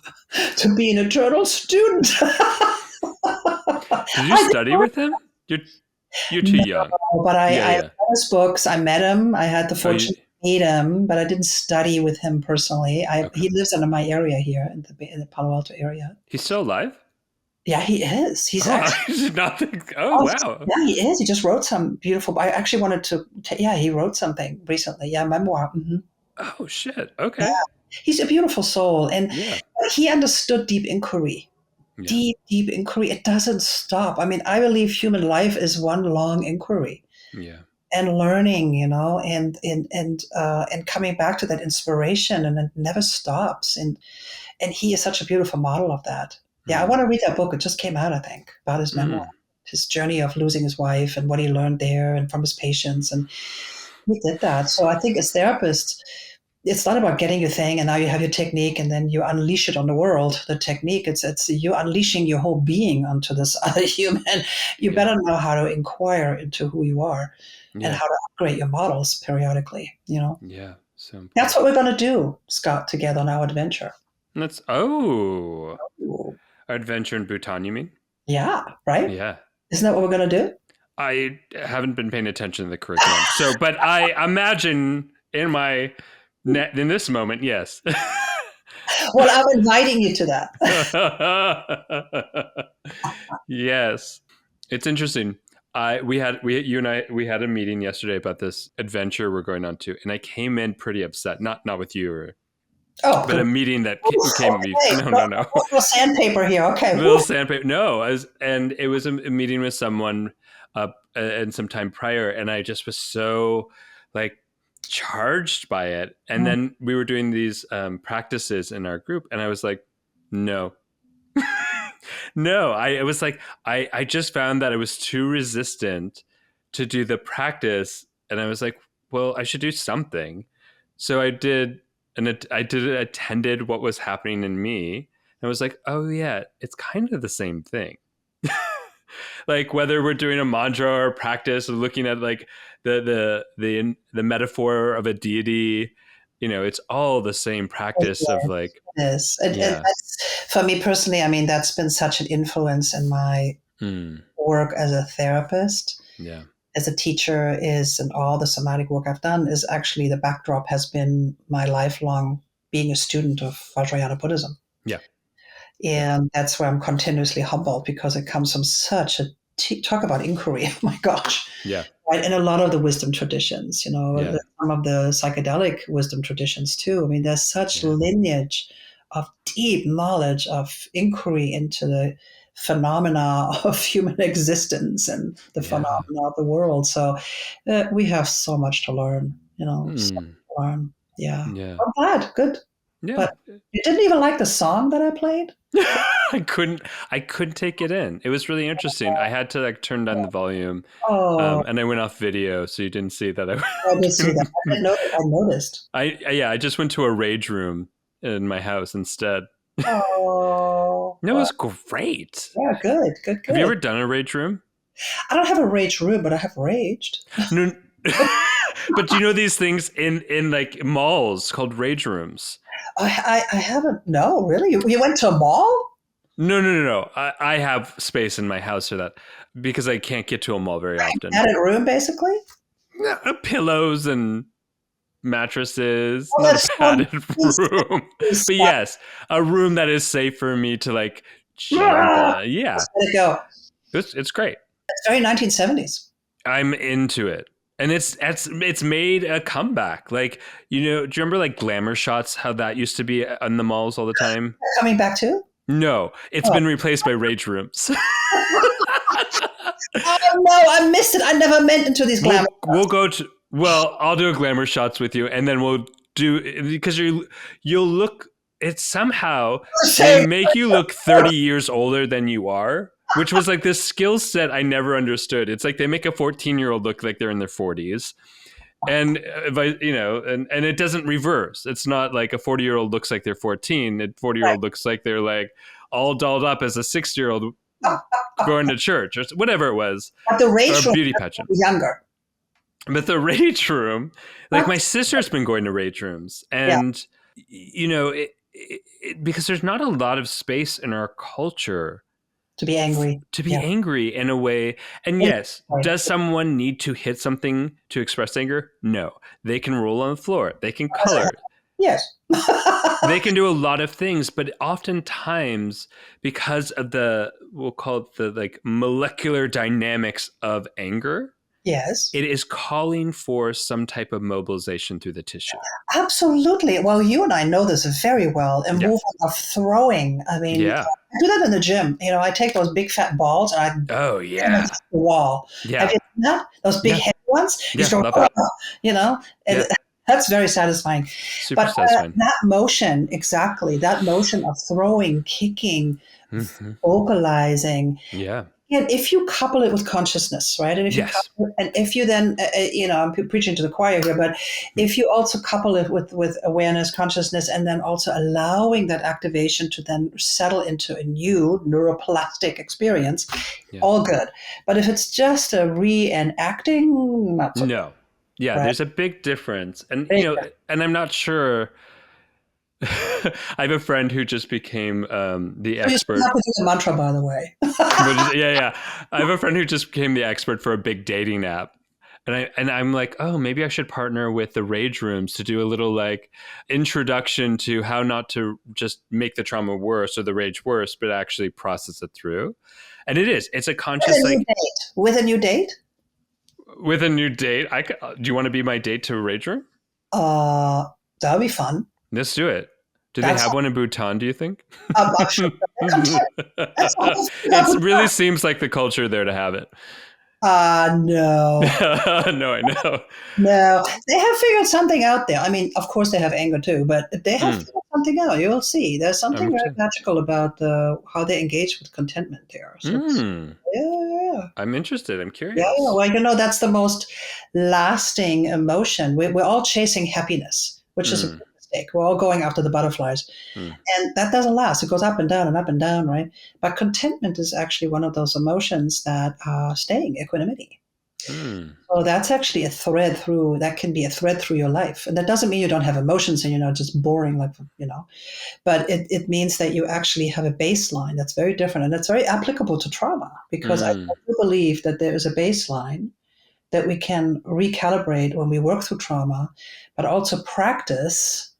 to be an eternal student. Did you study with him? You're too No, young. but Yeah, I yeah. read his books. I met him. I had the Oh, you, fortune to meet him, but I didn't study with him personally. okay. He lives in my area here in the Palo Alto area. He's still alive? Yeah, he is. He's Oh, actually. I did not think. Oh, Oh, wow. yeah, he is. He just wrote some beautiful. I actually wanted to. Yeah, he wrote something recently. Yeah, memoir. Oh, shit. Yeah, Okay. he's a beautiful soul, and Yeah. he understood deep inquiry. Yeah. Deep inquiry. It doesn't stop. I mean, I believe human life is one long inquiry Yeah. and learning, and coming back to that inspiration, and it never stops. And he is such a beautiful model of that. Yeah, I want to read that book. It just came out, I think, about his memoir, Mm. his journey of losing his wife and what he learned there and from his patients. And he did that. So I think as therapists, it's not about getting your thing and now you have your technique and then you unleash it on the world. The technique, it's you unleashing your whole being onto this other human. You Yeah. better know how to inquire into who you are and Yeah. how to upgrade your models periodically. Yeah. So That's important. what we're going to do, Scott, together on our adventure. That's our Ooh. adventure in Bhutan, you mean? Yeah, right? Yeah. Isn't that what we're going to do? I haven't been paying attention to the curriculum. So, but I imagine in this moment, yes. Well, I'm inviting you to that. Yes. It's interesting. You and I had a meeting yesterday about this adventure we're going on to, and I came in pretty upset. Not with you, Oh, but a good. meeting that Oof, came me. okay. No. No sandpaper here. Okay. Little Woo. sandpaper. No, and it was a meeting with someone and some time prior, and I just was so like charged by it. And then we were doing these practices in our group, and I was like, no. No, it was like I just found that I was too resistant to do the practice, and I was like, well, I should do something. So I did, and attended what was happening in me. And I was like, oh yeah, it's kind of the same thing. Like whether we're doing a mantra or a practice or looking at like the metaphor of a deity, it's all the same practice of like, Yes. And yeah. that's, for me personally, I mean, that's been such an influence in my Hmm. work as a therapist, Yeah. as a teacher, and all the somatic work I've done is actually the backdrop has been my lifelong being a student of Vajrayana Buddhism. Yeah. Yeah. And that's where I'm continuously humbled because it comes from such a talk about inquiry. Oh my gosh. Yeah. Right. And a lot of the wisdom traditions, Yeah. some of the psychedelic wisdom traditions too. I mean, there's such Yeah. lineage of deep knowledge of inquiry into the phenomena of human existence and the Yeah. phenomena of the world. So we have so much to learn, so much Hmm. to learn. Yeah. Yeah. I'm glad. Good. Yeah. But you didn't even like the song that I played? I couldn't take it in. It was really interesting. I had to like turn down the volume, Oh, and I went off video, so you didn't see that I I did see that. I didn't know. I noticed. I just went to a rage room in my house instead. Oh, No, it well, was great. yeah, good, good, Have you good. ever done a rage room? I don't have a rage room, but I have raged. No. But you know these things in like malls called rage rooms? I haven't. No, really. You went to a mall? No. I have space in my house for that because I can't get to a mall very often. Padded room, basically. Pillows and mattresses, Oh, not a that's so padded room. nice. But yes, a room that is safe for me to like jump. Let Yeah, it go. it's great. It's very 1970s. I'm into it. And it's made a comeback. Like, do you remember like glamour shots, how that used to be in the malls all the time? Coming back too? No, it's Oh. been replaced by rage rooms. Oh no, I missed it. I never meant into these glamour. We'll go to, well, I'll do a glamour shots with you, and then we'll do, because you'll look, it's somehow they Same. make you look 30 years older than you are, which was like this skill set I never understood. It's like they make a 14-year-old look like they're in their 40s. And and it doesn't reverse. It's not like a 40-year-old looks like they're 14. A 40-year-old looks like they're like all dolled up as a 60-year-old going to church or whatever it was, But the or a rage room beauty is pageant. younger. But the rage room, like my sister's been going to rage rooms, Yeah, and because there's not a lot of space in our culture to be angry. to be Yeah. angry in a way. And yes, does someone need to hit something to express anger? No. They can roll on the floor. They can color. Yes. They can do a lot of things, but oftentimes because of we'll call it the like molecular dynamics of anger, Yes. it is calling for some type of mobilization through the tissue. Absolutely. Well, you and I know this very well. A movement of throwing. I mean, Yeah. I do that in the gym. I take those big fat balls and I Oh, them yeah. against the wall. Yeah. Have you done that? Those big heavy ones? You Yeah, just go, love it. and that's very satisfying. Super satisfying. That motion, exactly, that motion of throwing, kicking, vocalizing. Yeah. And if you couple it with consciousness, right? And if you then, I'm preaching to the choir here, but if you also couple it with awareness, consciousness, and then also allowing that activation to then settle into a new neuroplastic experience, all good. But if it's just a reenacting, not so no. Yeah, right? there's a big difference. And, and I'm not sure. I have a friend who just became the expert. You have to do the mantra, by the way. Yeah. I have a friend who just became the expert for a big dating app. And I'm like, oh, maybe I should partner with the rage rooms to do a little like introduction to how not to just make the trauma worse or the rage worse, but actually process it through. And it's a conscious with a new date. With a new date. Do you want to be my date to a rage room? That would be fun. Let's do it. Do they have one in Bhutan, do you think? I'm sure. It really seems like the culture there to have it. No. No, I know. No, they have figured something out there. I mean, of course they have anger too, but they have figured something out. You'll see. There's something very magical about how they engage with contentment there. So yeah. I'm interested. I'm curious. Yeah, well, that's the most lasting emotion. We're all chasing happiness, which is a mistake. We're all going after the butterflies. And that doesn't last. It goes up and down, right? But contentment is actually one of those emotions that are staying, equanimity. So that's actually that can be a thread through your life. And that doesn't mean you don't have emotions and you're not just boring, but it means that you actually have a baseline that's very different. And that's very applicable to trauma, because I do believe that there is a baseline that we can recalibrate when we work through trauma, but also practice,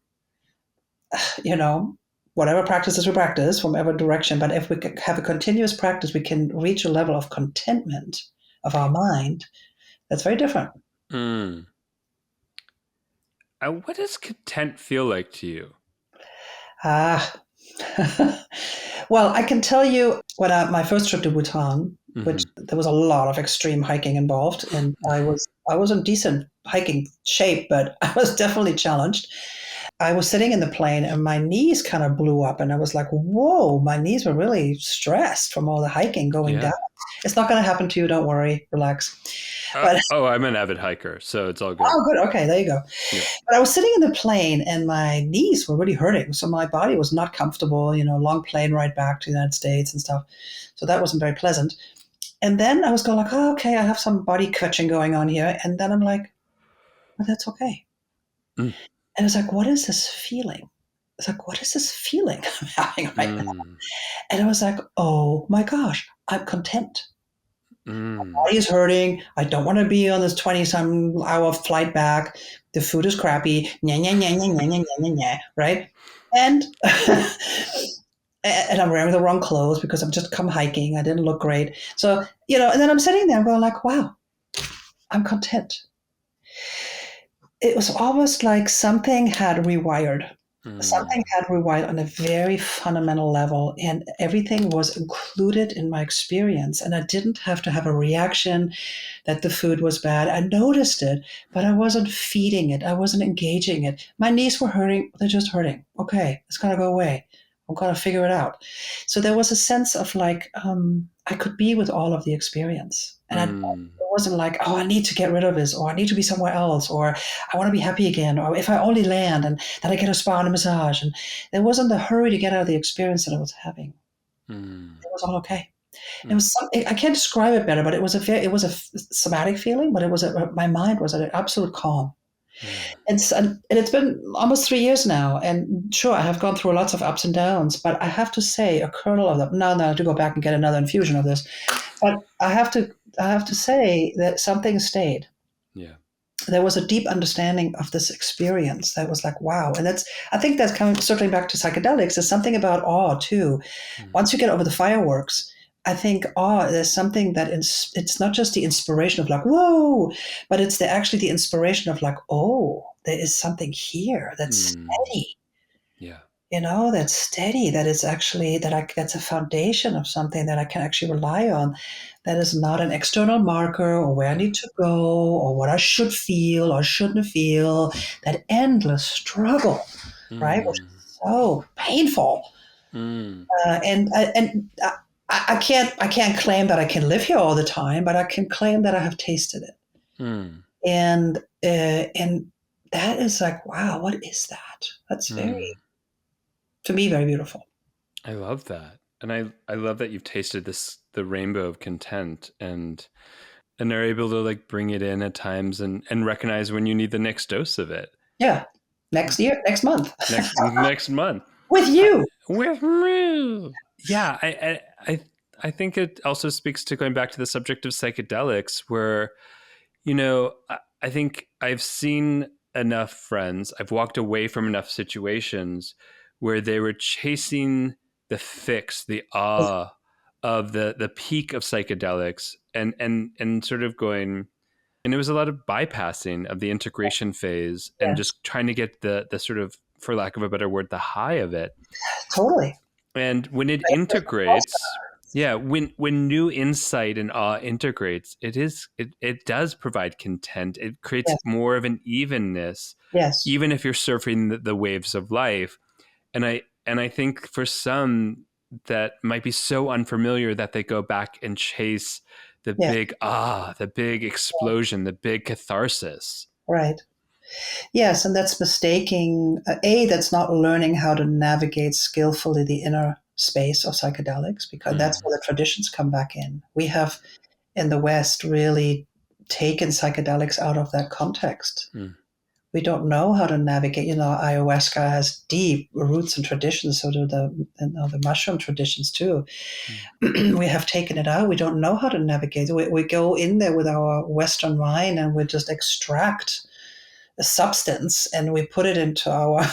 whatever practices we practice from every direction. But if we have a continuous practice, we can reach a level of contentment of our mind that's very different. What does content feel like to you? Well, I can tell you when my first trip to Bhutan, which there was a lot of extreme hiking involved, and I was in decent hiking shape, but I was definitely challenged. I was sitting in the plane and my knees kind of blew up, and I was like, whoa, my knees were really stressed from all the hiking going down. It's not going to happen to you. Don't worry. Relax. I'm an avid hiker, so it's all good. Oh, good. Okay, there you go. Yeah. But I was sitting in the plane and my knees were really hurting. So my body was not comfortable, long plane ride back to the United States and stuff. So that wasn't very pleasant. And then I was going like, oh, okay, I have some body twitching going on here. And then I'm like, well, that's okay. And it's like, what is this feeling? It's like, what is this feeling I'm having right now? And I was like, oh my gosh, I'm content. My body is hurting. I don't want to be on this 20-some hour flight back. The food is crappy. Right? And and I'm wearing the wrong clothes because I've just come hiking. I didn't look great. So, and then I'm sitting there going like, wow, I'm content. It was almost like something had rewired. Something had rewired on a very fundamental level, and everything was included in my experience. And I didn't have to have a reaction that the food was bad. I noticed it, but I wasn't feeding it. I wasn't engaging it. My knees were hurting. They're just hurting. Okay, it's going to go away. I'm going to figure it out. So there was a sense of like, I could be with all of the experience. And it wasn't like, oh, I need to get rid of this, or I need to be somewhere else, or I want to be happy again, or if I only land and then I get a spa and a massage. And there wasn't the hurry to get out of the experience that I was having. It was all okay. It was something, I can't describe it better, but it was a somatic feeling, but my mind was at an absolute calm. And it's been almost 3 years now. And sure, I have gone through lots of ups and downs, but I have to say a kernel of them. No, I have to go back and get another infusion of this. But I have to say that something stayed. Yeah. There was a deep understanding of this experience that was like, wow. And I think that's coming, circling back to psychedelics. There's something about awe too. Once you get over the fireworks, I think there's something that it's not just the inspiration of like, whoa, but it's actually the inspiration of like, oh, there is something here that's steady. Yeah. That's steady, that is actually, that's a foundation of something that I can actually rely on. That is not an external marker or where I need to go or what I should feel or shouldn't feel. That endless struggle, right? Which is so painful. I can't claim that I can live here all the time, but I can claim that I have tasted it. And that is like, wow, what is that? That's to me, very beautiful. I love that. And I love that you've tasted the rainbow of content and are able to like bring it in at times and recognize when you need the next dose of it. Yeah. Next year, next month. next month. With you. With me. Yeah. I think it also speaks to going back to the subject of psychedelics where, I think I've seen enough friends, I've walked away from enough situations where they were chasing the fix, the awe of the peak of psychedelics and sort of going, and it was a lot of bypassing of the integration phase and just trying to get the sort of, for lack of a better word, the high of it. Totally. And when it integrates, when new insight and awe integrates, it does provide content. It creates more of an evenness, even if you're surfing the waves of life. And I think for some that might be so unfamiliar that they go back and chase the big the big explosion, the big catharsis. Right. Yes, and that's mistaking. That's not learning how to navigate skillfully the inner space of psychedelics, because that's where the traditions come back in. We have, in the West, really taken psychedelics out of that context. We don't know how to navigate. Ayahuasca has deep roots and traditions, so do the mushroom traditions too. We have taken it out. We don't know how to navigate. We go in there with our Western mind and we just extract a substance and we put it into our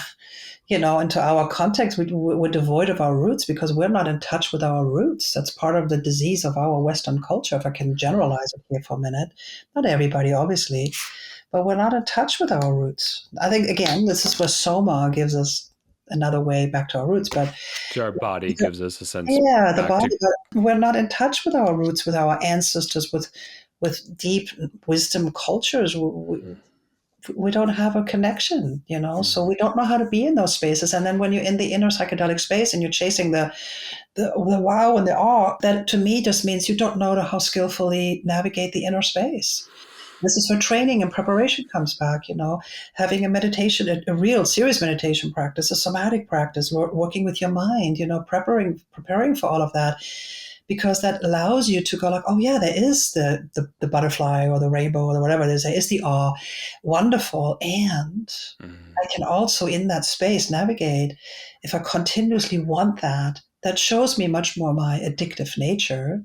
context. We're devoid of our roots because we're not in touch with our roots. That's part of the disease of our Western culture, if I can generalize it here for a minute. Not everybody, obviously, but we're not in touch with our roots. I think, again, this is where Soma gives us another way back to our roots. But our body gives us a sense. Yeah, the body. But we're not in touch with our roots, with our ancestors, with deep wisdom cultures. We don't have a connection, so we don't know how to be in those spaces. And then when you're in the inner psychedelic space and you're chasing the wow and the awe, that to me just means you don't know how skillfully navigate the inner space. This is where training and preparation comes back, having a meditation, a real serious meditation practice, a somatic practice, working with your mind, preparing for all of that, because that allows you to go like, oh yeah, there is the butterfly or the rainbow or whatever it is. There is the awe, wonderful. And I can also in that space navigate. If I continuously want that shows me much more my addictive nature.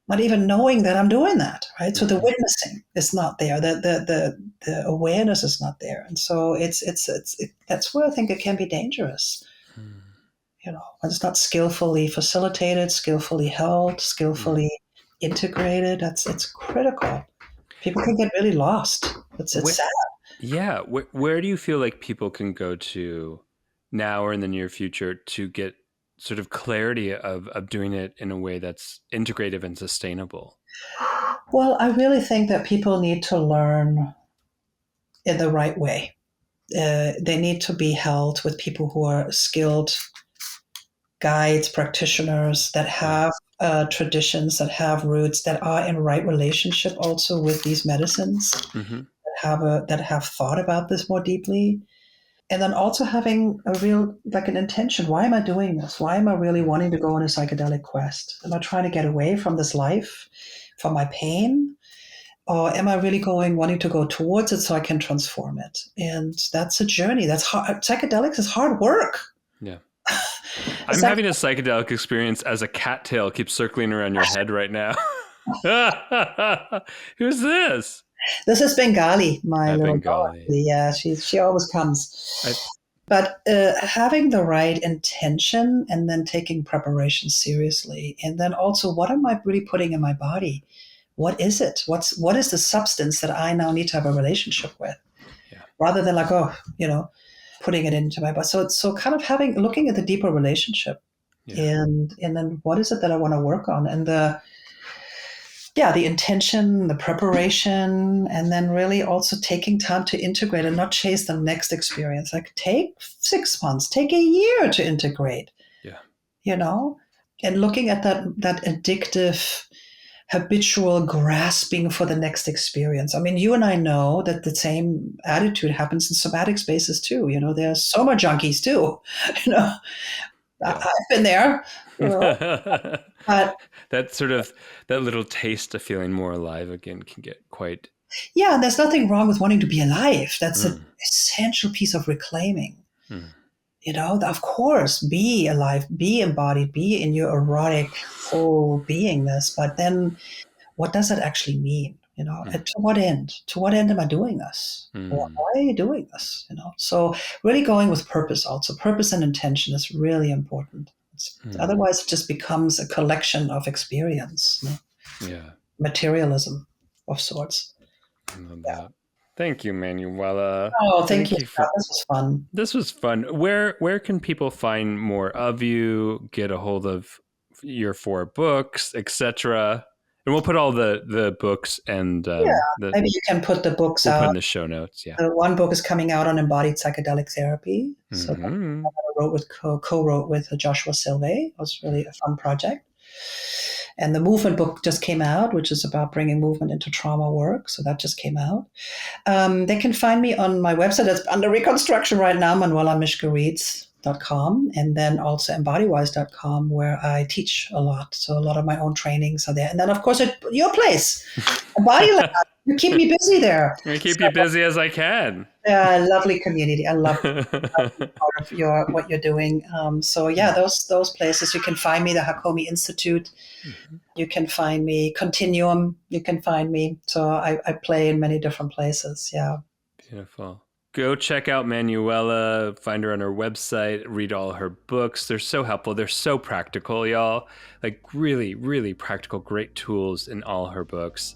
Not even knowing that I'm doing that, right? So the witnessing is not there. The awareness is not there. And so that's where I think it can be dangerous. When it's not skillfully facilitated, skillfully held, skillfully integrated, it's critical. People can get really lost. It's sad. Yeah. Where do you feel like people can go to now or in the near future to get sort of clarity of doing it in a way that's integrative and sustainable? Well, I really think that people need to learn in the right way. They need to be held with people who are skilled guides, practitioners that have traditions, that have roots, that are in right relationship also with these medicines, Mm-hmm. that have thought about this more deeply. And then also having a real, like an intention. Why am I doing this? Why am I really wanting to go on a psychedelic quest? Am I trying to get away from this life, from my pain? Or am I really wanting to go towards it so I can transform it? And that's a journey. That's hard. Psychedelics is hard work. Yeah. I'm having a psychedelic experience as a cattail keeps circling around your head right now. Who's this? This is Bengali, my little Bengali. dog. Yeah, she always comes. But having the right intention and then taking preparation seriously, and then also, what am I really putting in my body? What is it? What is the substance that I now need to have a relationship with? Yeah. Rather than like, putting it into my body. So kind of looking at the deeper relationship, and then what is it that I want to work on, and the intention, the preparation, and then really also taking time to integrate and not chase the next experience. Like take 6 months, take a year to integrate. Yeah. And looking at that addictive, habitual grasping for the next experience. I mean, you and I know that the same attitude happens in somatic spaces too. There's soma junkies too. I've been there. But that little taste of feeling more alive again can get quite. Yeah, and there's nothing wrong with wanting to be alive. That's an essential piece of reclaiming. Of course, be alive, be embodied, be in your erotic whole beingness. But then what does it actually mean? And to what end? To what end am I doing this? Why are you doing this? So really going with purpose also. Purpose and intention is really important. Otherwise, it just becomes a collection of experience. Materialism of sorts. I love that. Thank you, Manuela. Oh, thank you. This was fun. This was fun. Where can people find more of you, get a hold of your 4 books, etc.? And we'll put all the books and maybe you can put the books out. Put in the show notes. Yeah. The one book is coming out on embodied psychedelic therapy. So I co-wrote with Joshua Silve. It was really a fun project. And the movement book just came out, which is about bringing movement into trauma work. So that just came out. They can find me on my website that's under reconstruction right now, Manuela Mischke-Reeds.com, and then also embodywise.com, where I teach a lot. So a lot of my own trainings are there. And then, of course, at your place, Embody Lab. You keep me busy there. I keep you busy as I can. Lovely community. I love part of what you're doing. Those places you can find me. The Hakomi Institute. You can find me. Continuum. You can find me. So I play in many different places. Yeah. Beautiful. Go check out Manuela. Find her on her website. Read all her books. They're so helpful. They're so practical, y'all. Like really, really practical. Great tools in all her books.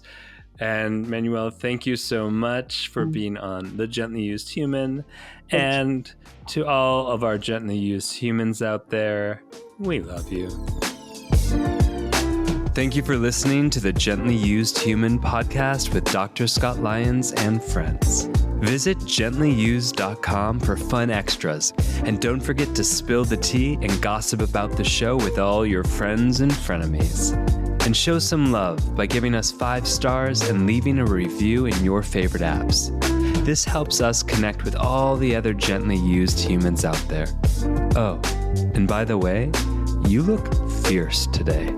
And Manuela, thank you so much for being on The Gently Used Human. And to all of our gently used humans out there, we love you. Thank you for listening to the Gently Used Human podcast with Dr. Scott Lyons and friends. Visit gentlyused.com for fun extras. And don't forget to spill the tea and gossip about the show with all your friends and frenemies. And show some love by giving us 5 stars and leaving a review in your favorite apps. This helps us connect with all the other gently used humans out there. Oh, and by the way, you look fierce today.